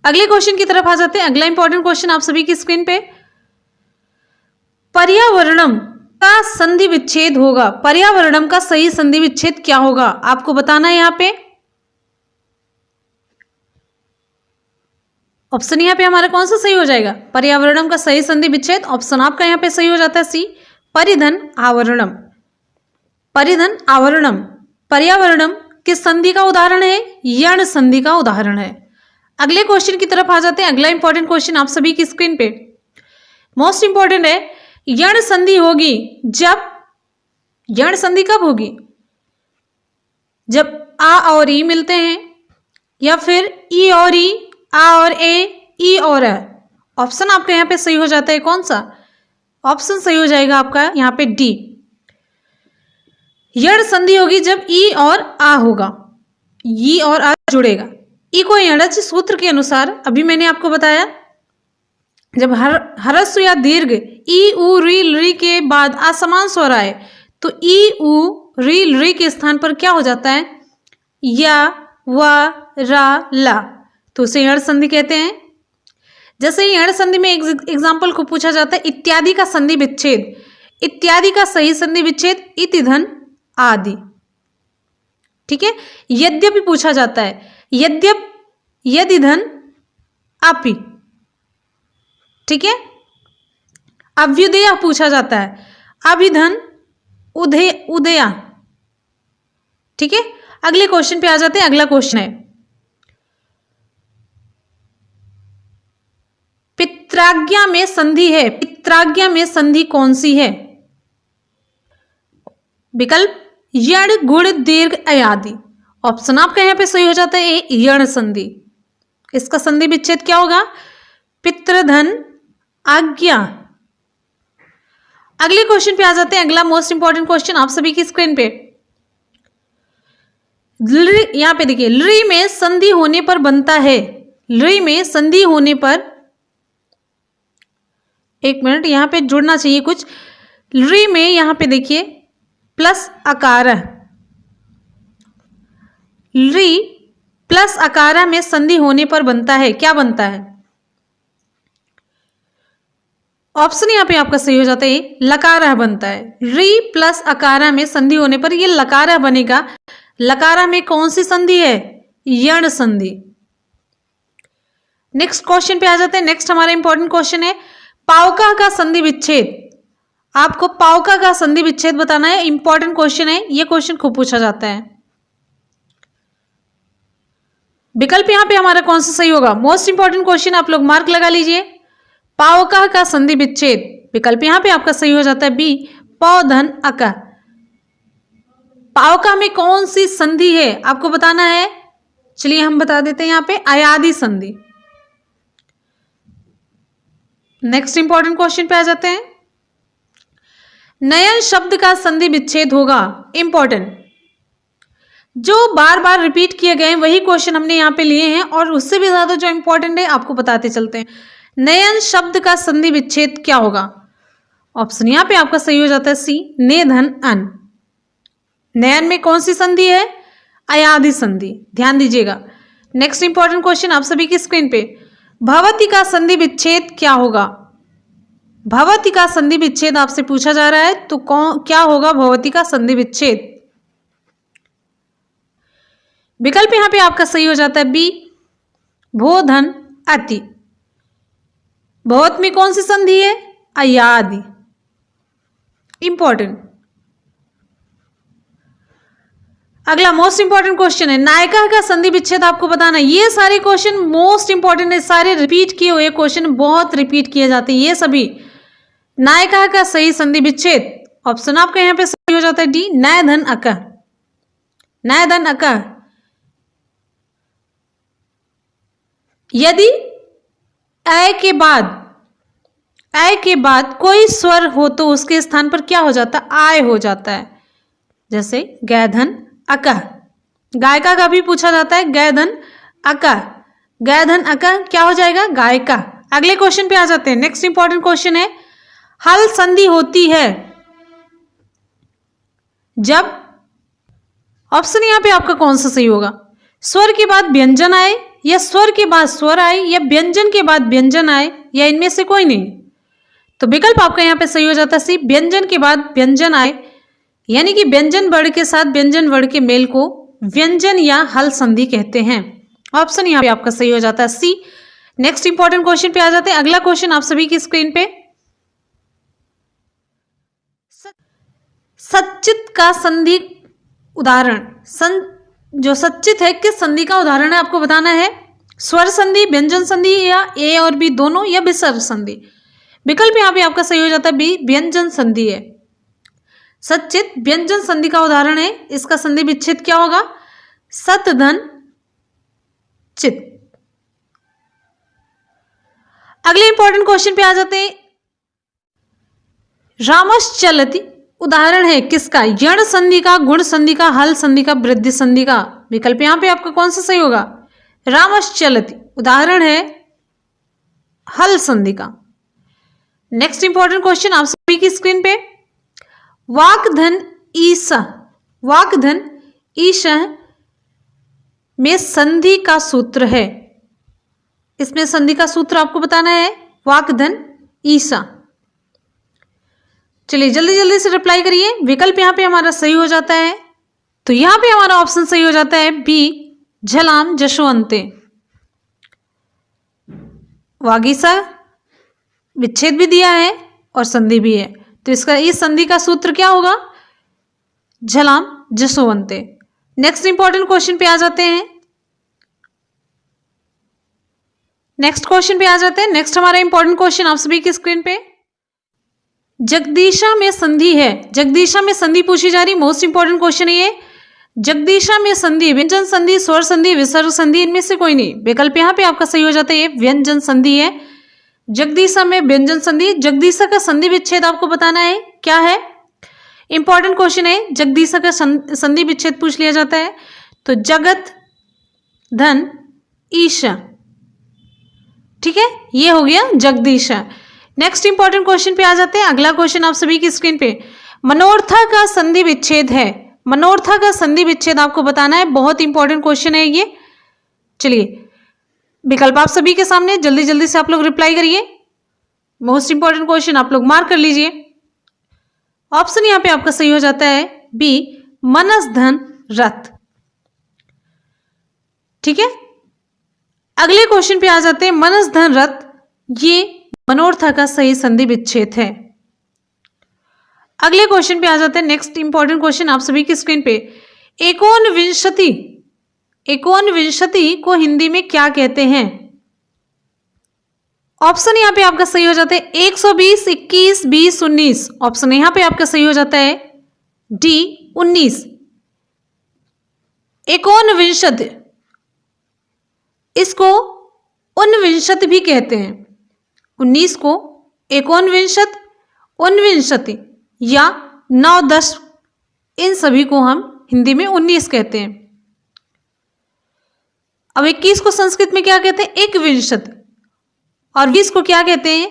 A: अगले क्वेश्चन की तरफ आ जाते हैं। अगला इंपॉर्टेंट क्वेश्चन आप सभी की स्क्रीन पे, पर्यावरणम का संधि विच्छेद होगा। पर्यावरणम का सही संधि विच्छेद क्या होगा? आपको बताना है यहां पे। ऑप्शन यहां पे हमारा कौन सा सही हो जाएगा? पर्यावरणम का सही संधि विच्छेद ऑप्शन आपका यहां पे सही हो जाता है सी, परिधन आवरणम। परिधन आवरणम, पर्यावरणम किस संधि का उदाहरण है? यण संधि का उदाहरण है। अगले क्वेश्चन की तरफ आ जाते हैं। अगला इंपॉर्टेंट क्वेश्चन आप सभी की स्क्रीन पे, मोस्ट इंपॉर्टेंट है, यण संधि होगी जब, यण संधि कब होगी? जब आ और ई मिलते हैं, या फिर ई और ई, आ और ए, ई और अ। ऑप्शन आपका यहां पे सही हो जाता है कौन सा? ऑप्शन सही हो जाएगा आपका यहां पे डी, यण संधि होगी जब ई और आ होगा, ई और आ जुड़ेगा। इको यणच सूत्र के अनुसार अभी मैंने आपको बताया, जब ह्रस्व या दीर्घ ई, उ, री के बाद असमान स्वर आए तो ई, उ, री के स्थान पर क्या हो जाता है? या, व, रा, ला, तो उसे यण संधि कहते हैं। जैसे यण संधि में एग्जाम्पल को पूछा जाता है, इत्यादि का संधि विच्छेद, इत्यादि का सही संधि विच्छेद इति धन आदि, ठीक है। यद्यपि पूछा जाता है, यद्यप, यदि धन अपि, ठीक है। अभ्युदय पूछा जाता है, अभिधन उदय, उदया, ठीक है। अगले क्वेश्चन पे आ जाते हैं। अगला क्वेश्चन है, पित्राज्ञा में संधि है, पित्राज्ञा में संधि कौन सी है? विकल्प यण, गुण, दीर्घ, अयादि। ऑप्शन आपका यहां पे सही हो जाता है ए, यण संधि। इसका संधि विच्छेद क्या होगा? पितृधन आज्ञा। अगले क्वेश्चन पे आ जाते हैं। अगला मोस्ट इंपॉर्टेंट क्वेश्चन आप सभी की स्क्रीन पे, यहां पे देखिए, लृ में संधि होने पर बनता है, लृ में संधि होने पर एक मिनट, यहाँ पे जुड़ना चाहिए कुछ। री में यहाँ पे देखिए प्लस अकार, री प्लस अकारा में संधि होने पर बनता है, क्या बनता है? ऑप्शन यहाँ पे आपका सही हो जाता है, लकारा बनता है। री प्लस अकारा में संधि होने पर ये लकारा बनेगा। लकारा में कौन सी संधि है? यण संधि। नेक्स्ट क्वेश्चन पे आ जाते हैं। नेक्स्ट हमारा इंपॉर्टेंट क्वेश्चन है पावका का संधि विच्छेद। आपको पावका का संधि विच्छेद बताना है, इंपॉर्टेंट क्वेश्चन है, ये क्वेश्चन खूब पूछा जाता है। विकल्प यहां पे हमारा कौन सा सही होगा? मोस्ट इंपॉर्टेंट क्वेश्चन, आप लोग मार्क लगा लीजिए। पावका का संधि विच्छेद, विकल्प यहां पे आपका सही हो जाता है बी, पौ धन अका। पावका में कौन सी संधि है आपको बताना है, चलिए हम बता देते हैं, यहां पे अयादि संधि। नेक्स्ट इंपॉर्टेंट क्वेश्चन पे आ जाते हैं। नयन शब्द का संधि विच्छेद होगा, इंपॉर्टेंट, जो बार बार रिपीट किए गए वही क्वेश्चन हमने यहाँ पे लिए हैं और उससे भी ज्यादा जो इंपॉर्टेंट है आपको बताते चलते हैं। नयन शब्द का संधि विच्छेद क्या होगा? ऑप्शन यहाँ पे आपका सही हो जाता है सी, ने धन अन। नयन में कौन सी संधि है? अयादि संधि, ध्यान दीजिएगा। नेक्स्ट इंपॉर्टेंट क्वेश्चन आप सभी की स्क्रीन पे, भवति का संधि विच्छेद क्या होगा? भवति का संधि विच्छेद आपसे पूछा जा रहा है, तो क्या होगा भवति का संधि विच्छेद? विकल्प यहां पे आपका सही हो जाता है बी, भो धन अति। भवत में कौन सी संधि है? अयादि, इंपॉर्टेंट। अगला मोस्ट इंपॉर्टेंट क्वेश्चन है नायिका का संधि विच्छेद आपको बताना है। ये सारे क्वेश्चन मोस्ट इंपॉर्टेंट है, सारे रिपीट किए हुए क्वेश्चन, बहुत रिपीट किए जाते हैं ये सभी। नायिका का सही संधि विच्छेद, ऑप्शन आपका यहाँ पे सही हो जाता है डी, नय धन अक। नय धन अक, यदि अ के बाद कोई स्वर हो तो उसके स्थान पर क्या हो जाता है? आय हो जाता है। जैसे गैधन अक, गायिका का भी पूछा जाता है, गैधन अक, गैधन अक क्या हो जाएगा? गायिका। अगले क्वेश्चन पे आ जाते हैं। नेक्स्ट इंपॉर्टेंट क्वेश्चन है हल संधि होती है जब, ऑप्शन यहां पे आपका कौन सा सही होगा? स्वर के बाद व्यंजन आए, या स्वर के बाद स्वर आए, या व्यंजन के बाद व्यंजन आए, या इनमें से कोई नहीं। तो विकल्प आपका यहाँ पे सही हो जाता है सी, व्यंजन के बाद व्यंजन आए, यानी कि व्यंजन वर्ण के साथ व्यंजन वर्ण के मेल को व्यंजन या हल संधि कहते हैं। ऑप्शन यहाँ पे आपका सही हो जाता है सी। नेक्स्ट इंपॉर्टेंट क्वेश्चन पे आ जाते हैं। अगला क्वेश्चन आप सभी की स्क्रीन पे, सच्चित का संधि उदाहरण, जो सच्चित है किस संधि का उदाहरण है आपको बताना है? स्वर संधि, व्यंजन संधि, या ए और बी दोनों, या विसर्ग संधि। विकल्प यहाँ पे आपका सही हो जाता है बी, व्यंजन संधि है। सच्चित व्यंजन संधि का उदाहरण है, इसका संधि विच्छेद क्या होगा? सत धन चित। अगले इंपॉर्टेंट क्वेश्चन पे आ जाते हैं। रामश्चलति उदाहरण है किसका? यण संधि का, गुण संधि का, हल संधि का, वृद्धि संधि का। विकल्प यहां पे आपका कौन सा सही होगा? रामश्चलति उदाहरण है हल संधि का। नेक्स्ट इंपॉर्टेंट क्वेश्चन आप सभी की स्क्रीन पे, वाक्धन ईसा, वाक्धन ईशा में संधि का सूत्र है, इसमें संधि का सूत्र आपको बताना है, वाक्धन ईसा। चलिए जल्दी जल्दी से रिप्लाई करिए। विकल्प यहाँ पे हमारा सही हो जाता है, तो यहाँ पे हमारा ऑप्शन सही हो जाता है बी, झलाम जशवंते। वागीसा विच्छेद भी दिया है और संधि भी है, तो इसका इस संधि का सूत्र क्या होगा? झलाम जशवंते। नेक्स्ट इंपॉर्टेंट क्वेश्चन पे आ जाते हैं। नेक्स्ट क्वेश्चन पे आ जाते हैं। नेक्स्ट हमारा इंपॉर्टेंट क्वेश्चन आप सभी की स्क्रीन पे, जगदीशा में संधि है। जगदीशा में संधि पूछी जा रही, मोस्ट इंपॉर्टेंट क्वेश्चन है ये। जगदीशा में संधि, व्यंजन संधि, स्वर संधि, विसर्ग संधि, इनमें से कोई नहीं। विकल्प यहाँ पे आपका सही हो जाता है ये, व्यंजन संधि है। जगदीशा में व्यंजन संधि। जगदीशा का संधि विच्छेद आपको बताना है क्या है? इंपॉर्टेंट क्वेश्चन है, जगदीशा का संधि विच्छेद पूछ लिया जाता है, तो जगत धन ईशा, ठीक है, ये हो गया जगदीशा। नेक्स्ट इंपॉर्टेंट क्वेश्चन पे आ जाते हैं। अगला क्वेश्चन आप सभी की स्क्रीन पे, मनोरथा का संधि विच्छेद है। मनोरथा का संधि विच्छेद आपको बताना है, बहुत इंपॉर्टेंट क्वेश्चन है ये। चलिए विकल्प आप सभी के सामने, जल्दी जल्दी से आप लोग रिप्लाई करिए। मोस्ट इंपॉर्टेंट क्वेश्चन आप लोग मार्क कर लीजिए। ऑप्शन यहां पे आपका सही हो जाता है बी, मनस धन रथ। ठीक है, अगले क्वेश्चन पे आ जाते हैं। मनस धन रथ ये मनोरथा का सही संधि विच्छेद है। अगले क्वेश्चन पे आ जाते हैं। नेक्स्ट इंपॉर्टेंट क्वेश्चन आप सभी की स्क्रीन पे, एकोनविंशति, एकोनविंशति को हिंदी में क्या कहते हैं? ऑप्शन यहां पे आपका सही हो जाता है 120, 21, 20, 19। ऑप्शन यहां पे आपका सही हो जाता है डी 19। एकोनविंशति, इसको उनविंशति भी कहते हैं। 19 को एकोनविंशति, उनविंशति या 9, 10, इन सभी को हम हिंदी में 19 कहते हैं। अब 21 को संस्कृत में क्या कहते हैं? एकविंशति। और 20 को क्या कहते हैं?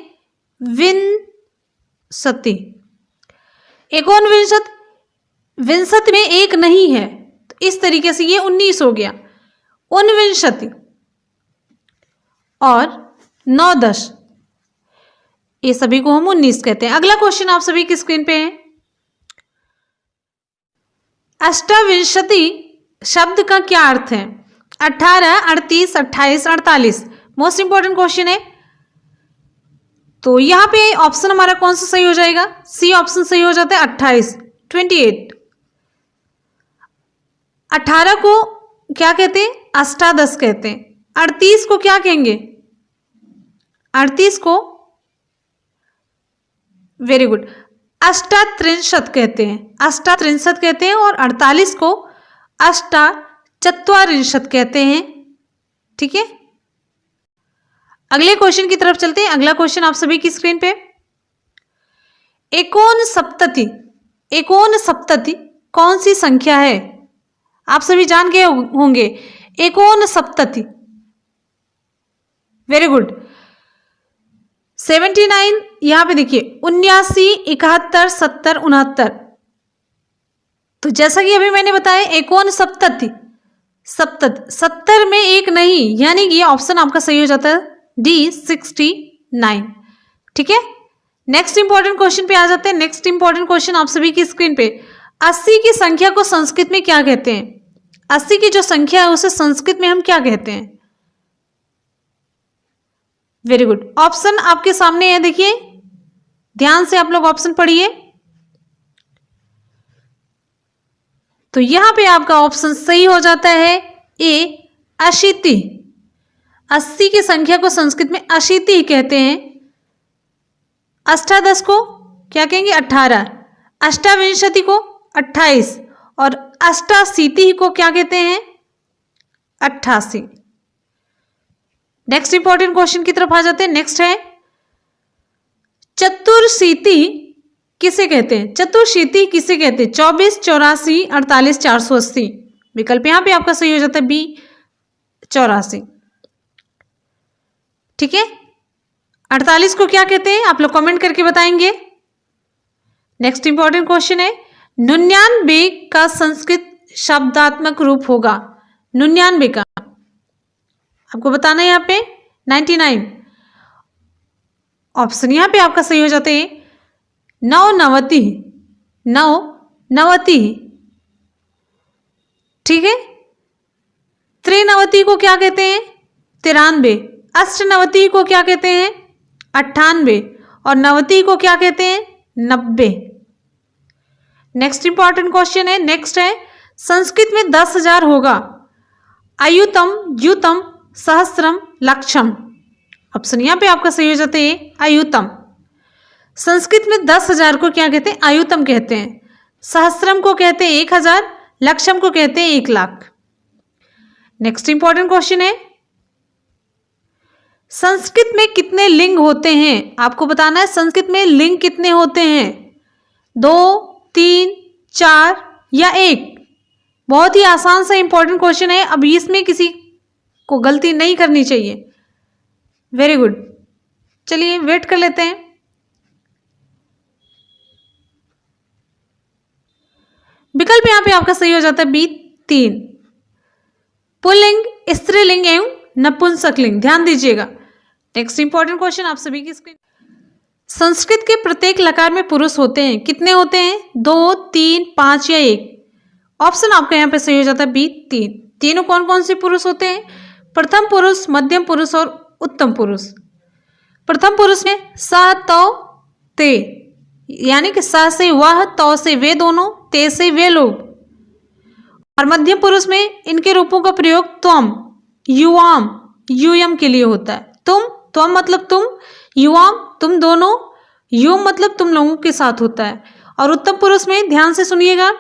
A: विंशति। एकोनविंशति, विंशति में एक नहीं है, तो इस तरीके से ये 19 हो गया। उनविंशति और 9, 10, ये सभी को हम 19 कहते हैं। अगला क्वेश्चन आप सभी की स्क्रीन पे है। अष्टाविंशति शब्द का क्या अर्थ है? 18, 38, 28, 48। मोस्ट इंपॉर्टेंट क्वेश्चन है। तो यहां पे ऑप्शन हमारा कौन सा सही हो जाएगा? सी ऑप्शन सही हो जाता है 28, 28। 18 को क्या कहते हैं? अष्टादश कहते हैं। 38 को क्या कहेंगे? 38 को, वेरी गुड, अष्टात्रिंशत कहते हैं, अष्टात्रिंशत कहते हैं। और 48 को अष्टाचत्वारिंशत कहते हैं। ठीक है, अगले क्वेश्चन की तरफ चलते हैं। अगला क्वेश्चन आप सभी की स्क्रीन पे, एकोनसप्तति, एकोनसप्तति कौन सी संख्या है? आप सभी जान गए होंगे एकोनसप्तति। वेरी गुड, 79, यहां पे देखिए 79, 71, 70, 69। तो जैसा कि अभी मैंने बताया एकोनसप्तति, सप्तति, 70 में एक नहीं, यानी कि ये ऑप्शन आपका सही हो जाता है डी 69। ठीक है, नेक्स्ट इंपॉर्टेंट क्वेश्चन पे आ जाते हैं। नेक्स्ट इंपॉर्टेंट क्वेश्चन आप सभी की स्क्रीन पे, 80 की संख्या को संस्कृत में क्या कहते हैं? 80 की जो संख्या है उसे संस्कृत में हम क्या कहते हैं? वेरी गुड, ऑप्शन आपके सामने है, देखिए ध्यान से आप लोग ऑप्शन पढ़िए। तो यहां पे आपका ऑप्शन सही हो जाता है ए, अशीति। 80 की संख्या को संस्कृत में अशीति कहते हैं। अष्टादश को क्या कहेंगे? 18। अष्टाविंशति को 28 और अष्टाशीति को क्या कहते हैं? 88। नेक्स्ट इंपॉर्टेंट क्वेश्चन की तरफ आ जाते हैं। नेक्स्ट है, चतुर्शीति किसे कहते हैं? चतुर्शीति किसे कहते हैं? 24, 84, 48, 480। विकल्प यहां पे आपका सही हो जाता है बी 84। ठीक है, 48 को क्या कहते हैं? आप लोग कमेंट करके बताएंगे। नेक्स्ट इंपॉर्टेंट क्वेश्चन है, 99 का संस्कृत शब्दात्मक रूप होगा। 99 का आपको बताना है यहाँ पे 99। ऑप्शन यहाँ पे आपका सही हो जाते हैं 99, 99। ठीक है, 93 को क्या कहते हैं? 93। 98 को क्या कहते हैं? 98। और 90 को क्या कहते हैं? 90। नेक्स्ट इंपॉर्टेंट क्वेश्चन है, नेक्स्ट है, संस्कृत में 10,000 होगा। अयुतम, युतम, सहस्त्रम, लक्षम। ऑप्शन यहां पे आपका सही हो जाता है अयुतम। संस्कृत में 10,000 को क्या कहते हैं? अयुतम कहते हैं। सहस्त्रम को कहते हैं 1,000, लक्षम को कहते हैं 1,00,000। नेक्स्ट इंपॉर्टेंट क्वेश्चन है, संस्कृत में कितने लिंग होते हैं? आपको बताना है संस्कृत में लिंग कितने होते हैं? 2, 3, 4 या 1? बहुत ही आसान सा इंपॉर्टेंट क्वेश्चन है। अब इसमें किसी को गलती नहीं करनी चाहिए। वेरी गुड, चलिए वेट कर लेते हैं। विकल्प यहाँ पे आपका सही हो जाता है बी 3। पुल्लिंग, स्त्रीलिंग एवं नपुंसकलिंग, ध्यान दीजिएगा। नेक्स्ट इंपॉर्टेंट क्वेश्चन आप सभी की स्क्रीन। संस्कृत के प्रत्येक लकार में पुरुष होते हैं, कितने होते हैं? 2, 3, 5 या 1? ऑप्शन आपका यहाँ पे सही हो जाता है बी 3। तीनों कौन कौन से पुरुष होते हैं? प्रथम पुरुष, मध्यम पुरुष और उत्तम पुरुष। प्रथम पुरुष में स, तौ, ते, यानी कि स से वह, तौ से वे दोनों, ते से वे लोग। और मध्यम पुरुष में इनके रूपों का प्रयोग त्वम, युवाम, यूयम के लिए होता है। तुम, त्वम मतलब तुम, युवाम तुम दोनों, युम मतलब तुम लोगों के साथ होता है। और उत्तम पुरुष में ध्यान से सुनिएगा,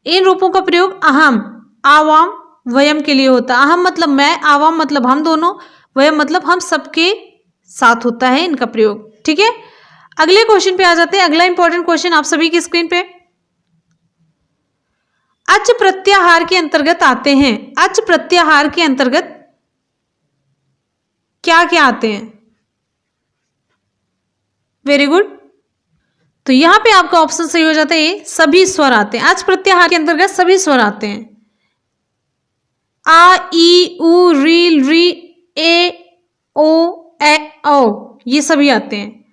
A: इन रूपों का प्रयोग अहम, आवाम, वयम के लिए होता है। अहम मतलब मैं, आवाम मतलब हम दोनों, वयम मतलब हम सबके साथ होता है इनका प्रयोग। ठीक है, अगले क्वेश्चन पे आ जाते हैं। अगला इंपॉर्टेंट क्वेश्चन आप सभी की स्क्रीन पे। अच प्रत्याहार के अंतर्गत आते हैं, अच प्रत्याहार के अंतर्गत क्या क्या आते हैं? वेरी गुड, तो यहां पे आपका ऑप्शन सही हो जाता है, सभी स्वर आते हैं। अच प्रत्याहार के अंतर्गत सभी स्वर आते हैं। आ, ई, उ, री, री, ए, ओ, ए, औ, ये सभी आते हैं।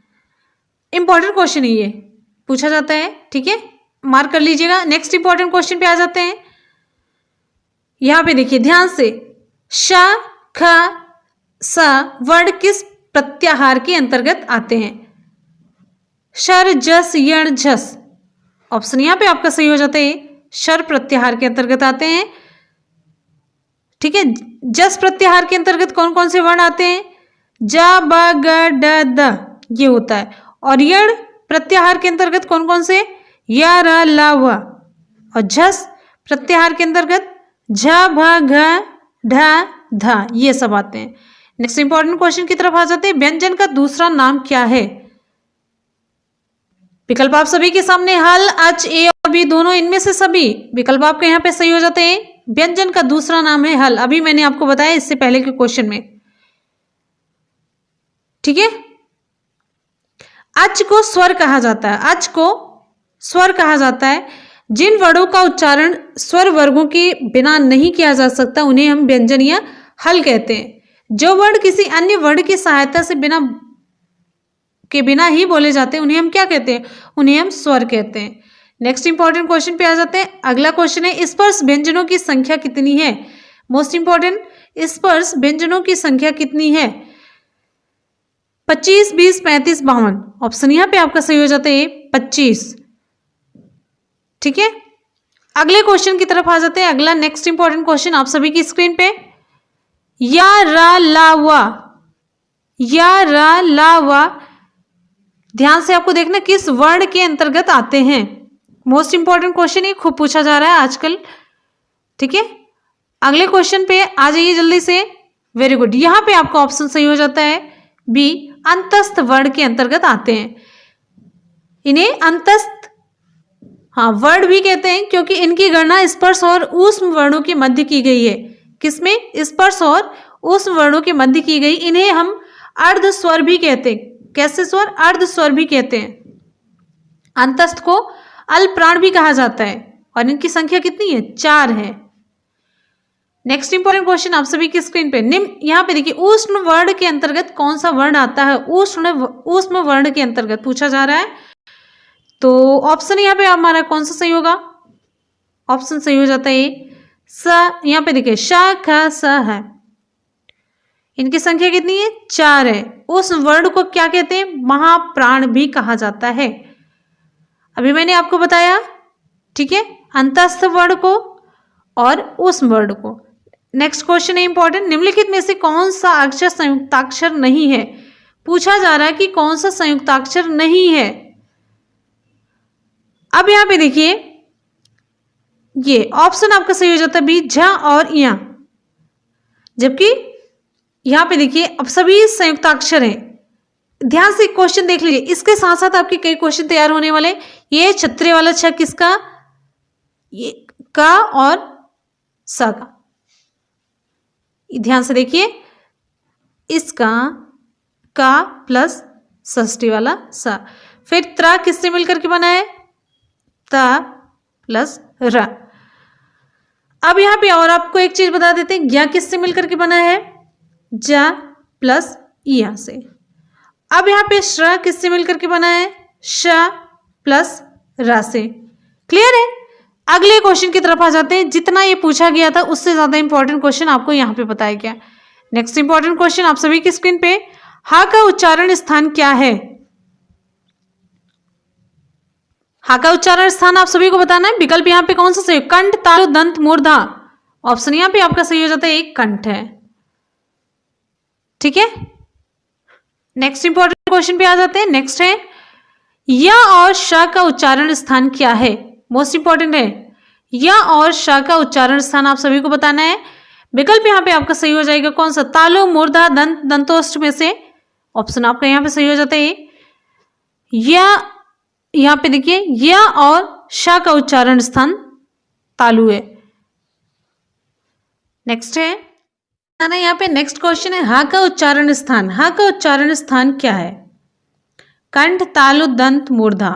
A: इंपॉर्टेंट क्वेश्चन है, ये पूछा जाता है। ठीक है, मार्क कर लीजिएगा। नेक्स्ट इंपॉर्टेंट क्वेश्चन पे आ जाते हैं। यहां पे देखिए ध्यान से, श, ख, स वर्ण किस प्रत्याहार के अंतर्गत आते हैं? शर, जस, यण, झस। ऑप्शन यहां पे आपका सही हो जाता है, शर प्रत्याहार के अंतर्गत आते हैं। ठीक है, जस प्रत्याहार के अंतर्गत कौन कौन से वर्ण आते हैं? ज, ब, ग, ड, द, ये होता है। और यण प्रत्याहार के अंतर्गत कौन कौन से? य, र, ल, व। और झस प्रत्याहार के अंतर्गत झ, भ, घ, ढ, ध, ये सब आते हैं। नेक्स्ट इंपॉर्टेंट क्वेश्चन की तरफ आ जाते हैं। व्यंजन का दूसरा नाम क्या है? विकल्प आप सभी के सामने, हल, अच, ए और बी दोनों, इनमें से सभी विकल्प आपके यहाँ पे सही हो जाते हैं। व्यंजन का दूसरा नाम है हल, अभी मैंने आपको बताया इससे पहले के क्वेश्चन में। ठीक है, अच को स्वर कहा जाता है, अच को स्वर कहा जाता है। जिन वर्णों का उच्चारण स्वर वर्गों के बिना नहीं किया जा सकता उन्हें हम व्यंजन या हल कहते हैं। जो वर्ण किसी अन्य वर्ण की सहायता से बिना ही बोले जाते हैं उन्हें हम क्या कहते हैं? उन्हें हम स्वर कहते हैं। नेक्स्ट इंपॉर्टेंट क्वेश्चन पे आ जाते हैं। अगला क्वेश्चन है, स्पर्श व्यंजनों की संख्या कितनी है? मोस्ट इंपॉर्टेंट, स्पर्श व्यंजनों की संख्या कितनी है? 25, 20, 35, 52। ऑप्शन यहाँ पे आपका सही हो जाता है 25। ठीक है, अगले क्वेश्चन की तरफ आ जाते हैं। अगला नेक्स्ट इंपॉर्टेंट क्वेश्चन आप सभी की स्क्रीन पे, या, रा, ला, वा, या, रा, ला, वा, ध्यान से आपको देखना किस वर्ण के अंतर्गत आते हैं। मोस्ट इंपॉर्टेंट क्वेश्चन, ये खूब पूछा जा रहा है आजकल। ठीक है, अगले क्वेश्चन पे आ जाइए जल्दी से। वेरी गुड, यहां पे आपका ऑप्शन सही हो जाता है बी, अंतस्थ वर्ण के अंतर्गत आते हैं। इन्हें अंतस्थ वर्ण भी कहते हैं क्योंकि इनकी गणना स्पर्श और ऊष्म वर्णों के मध्य की गई है। किसमें? स्पर्श और ऊष्म वर्णों के मध्य की गई। इन्हें हम अर्ध स्वर भी कहते हैं। कैसे स्वर? अर्ध स्वर भी कहते हैं। अंतस्थ को अल्पप्राण भी कहा जाता है और इनकी संख्या कितनी है? 4 है। नेक्स्ट इंपॉर्टेंट क्वेश्चन आप सभी की स्क्रीन पे, निम्न, यहाँ पे देखिए उष्ण वर्ण के अंतर्गत कौन सा वर्ण आता है? उष्ण वर्ण के अंतर्गत पूछा जा रहा है। तो ऑप्शन यहाँ पे हमारा कौन सा सही होगा? ऑप्शन सही हो जाता है स। यहाँ पे देखिए श, ख, स है। इनकी संख्या कितनी है? 4 है। उस वर्ण को क्या कहते हैं? महाप्राण भी कहा जाता है। अभी मैंने आपको बताया, ठीक है, अंतस्थ वर्ण को और उस वर्ण को। नेक्स्ट क्वेश्चन है इंपॉर्टेंट, निम्नलिखित में से कौन सा अक्षर संयुक्ताक्षर नहीं है? पूछा जा रहा है कि कौन सा संयुक्ताक्षर नहीं है। अब यहां पे देखिए, ये ऑप्शन आपका सही हो जाता है बी, झ और या। जबकि यहां पे देखिए अब सभी संयुक्ताक्षर हैं। ध्यान से क्वेश्चन देख लीजिए, इसके साथ साथ आपके कई क्वेश्चन तैयार होने वाले। ये छत्रे वाला छ किसका? ये का और स का। ध्यान से देखिए, इसका का प्लस षष्ठी वाला स। फिर त्रा किससे मिलकर के बना है? ता प्लस र। अब यहाँ पे और आपको एक चीज बता देते हैं, ज्ञा किससे मिलकर के बना है? जा प्लस या से। अब यहाँ पे श्र किससे मिलकर के बना है? श प्लस रा से। क्लियर है? अगले क्वेश्चन की तरफ आ जाते हैं। जितना ये पूछा गया था उससे ज्यादा इंपॉर्टेंट क्वेश्चन आपको यहाँ पे बताया गया। नेक्स्ट इंपॉर्टेंट क्वेश्चन आप सभी की स्क्रीन पे, हा का उच्चारण स्थान क्या है? हा का उच्चारण स्थान आप सभी को बताना है। विकल्प यहाँ पे कौन सा सही? कंठ, तालु, दंत, मूर्धा। ऑप्शन यहाँ पे आपका सही हो जाता है एक, कंठ है। ठीक है, नेक्स्ट इंपॉर्टेंट क्वेश्चन पे आ जाते हैं। नेक्स्ट है, या और श का उच्चारण स्थान क्या है? मोस्ट इंपॉर्टेंट है, या और श का उच्चारण स्थान आप सभी को बताना है। विकल्प यहाँ पे आपका सही हो जाएगा कौन सा? तालु, मूर्धा, दंत, दंतोष्ठ में से ऑप्शन आपका यहाँ पे सही हो जाता है। या यहाँ पे देखिए, या और श का उच्चारण स्थान तालु है। नेक्स्ट है ना, यहाँ पे नेक्स्ट क्वेश्चन है, हा का उच्चारण स्थान, हा का उच्चारण स्थान क्या है? कंठ, तालु, दंत, मूर्धा।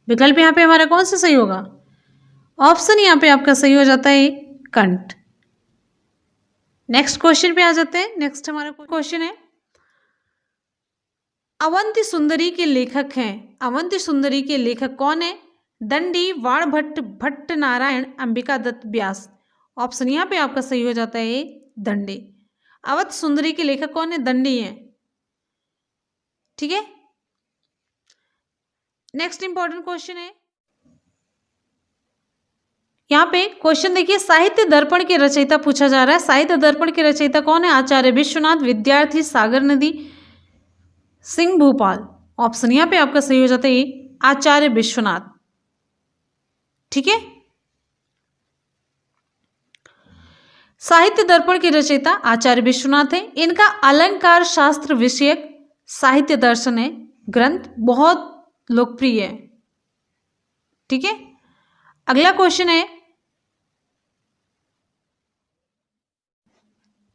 A: विकल्प यहाँ पे हमारा कौन सा सही होगा? ऑप्शन यहाँ पे आपका सही हो जाता है कंठ। नेक्स्ट क्वेश्चन पे आ जाते हैं। नेक्स्ट हमारा क्वेश्चन है, अवंती सुंदरी के लेखक हैं। अवंती सुंदरी के लेखक कौन है? दंडी, वाणभट्ट, भट्ट नारायण, अंबिका दत्त, व्यास। ऑप्शन यहाँ पे आपका सही हो जाता है दंडी। अवंती सुंदरी के लेखक कौन है? दंडी है। ठीक है, नेक्स्ट इंपॉर्टेंट क्वेश्चन है, यहाँ पे क्वेश्चन देखिए, साहित्य दर्पण के रचयिता पूछा जा रहा है। साहित्य दर्पण के रचयिता कौन है? आचार्य विश्वनाथ, विद्यार्थी, सागर नदी, सिंह भूपाल। ऑप्शन यहाँ पे आपका सही हो जाता है आचार्य विश्वनाथ। ठीक है, साहित्य दर्पण के रचयिता आचार्य विश्वनाथ है। इनका अलंकार शास्त्र विषयक साहित्य दर्शन है ग्रंथ, बहुत लोकप्रिय है। ठीक है, अगला क्वेश्चन है,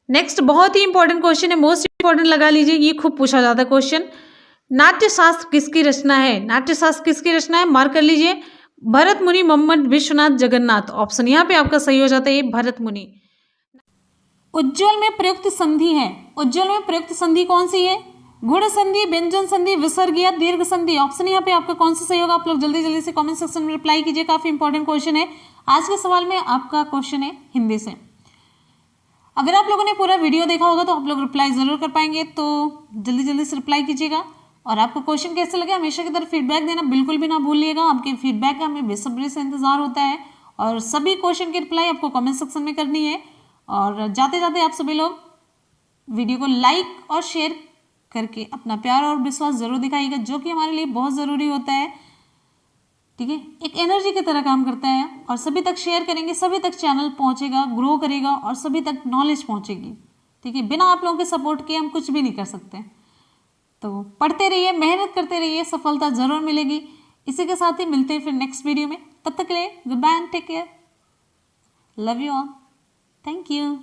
A: नेक्स्ट बहुत ही इंपॉर्टेंट क्वेश्चन है, मोस्ट इंपॉर्टेंट लगा लीजिए, ये खूब पूछा जाता है क्वेश्चन। नाट्य शास्त्र किसकी रचना है? नाट्य शास्त्र किसकी रचना है? मार्क कर लीजिए, भरत मुनि, मोहम्मद विश्वनाथ, जगन्नाथ। ऑप्शन यहाँ पे आपका सही हो जाता है भरत मुनि। उज्ज्वल में प्रयुक्त संधि है। उज्ज्वल में प्रयुक्त संधि कौन सी है? गुण संधि, व्यंजन संधि, विसर्ग या दीर्घ संधि। ऑप्शन यहाँ पे आपका कौन सा सही होगा? आप लोग जल्दी जल्दी से कमेंट सेक्शन में रिप्लाई कीजिए, काफी इंपॉर्टेंट क्वेश्चन है। आज के सवाल में आपका क्वेश्चन है हिंदी से। अगर आप लोगों ने पूरा वीडियो देखा होगा तो आप लोग रिप्लाई जरूर कर पाएंगे, तो जल्दी जल्दी से रिप्लाई कीजिएगा। और आपको क्वेश्चन कैसे लगे हमेशा की तरह फीडबैक देना बिल्कुल भी ना भूलिएगा। आपके फीडबैक का हमें बेसब्री से इंतजार होता है और सभी क्वेश्चन की रिप्लाई आपको कमेंट सेक्शन में करनी है। और जाते जाते आप सभी लोग वीडियो को लाइक और शेयर करके अपना प्यार और विश्वास जरूर दिखाइएगा, जो कि हमारे लिए बहुत ज़रूरी होता है। ठीक है, एक एनर्जी की तरह काम करता है। और सभी तक शेयर करेंगे, सभी तक चैनल पहुंचेगा, ग्रो करेगा और सभी तक नॉलेज पहुंचेगी। ठीक है, बिना आप लोगों के सपोर्ट के हम कुछ भी नहीं कर सकते। तो पढ़ते रहिए, मेहनत करते रहिए, सफलता जरूर मिलेगी। इसी के साथ ही मिलते हैं फिर नेक्स्ट वीडियो में। तब तक के लिए good bye and take care, love you all, thank you.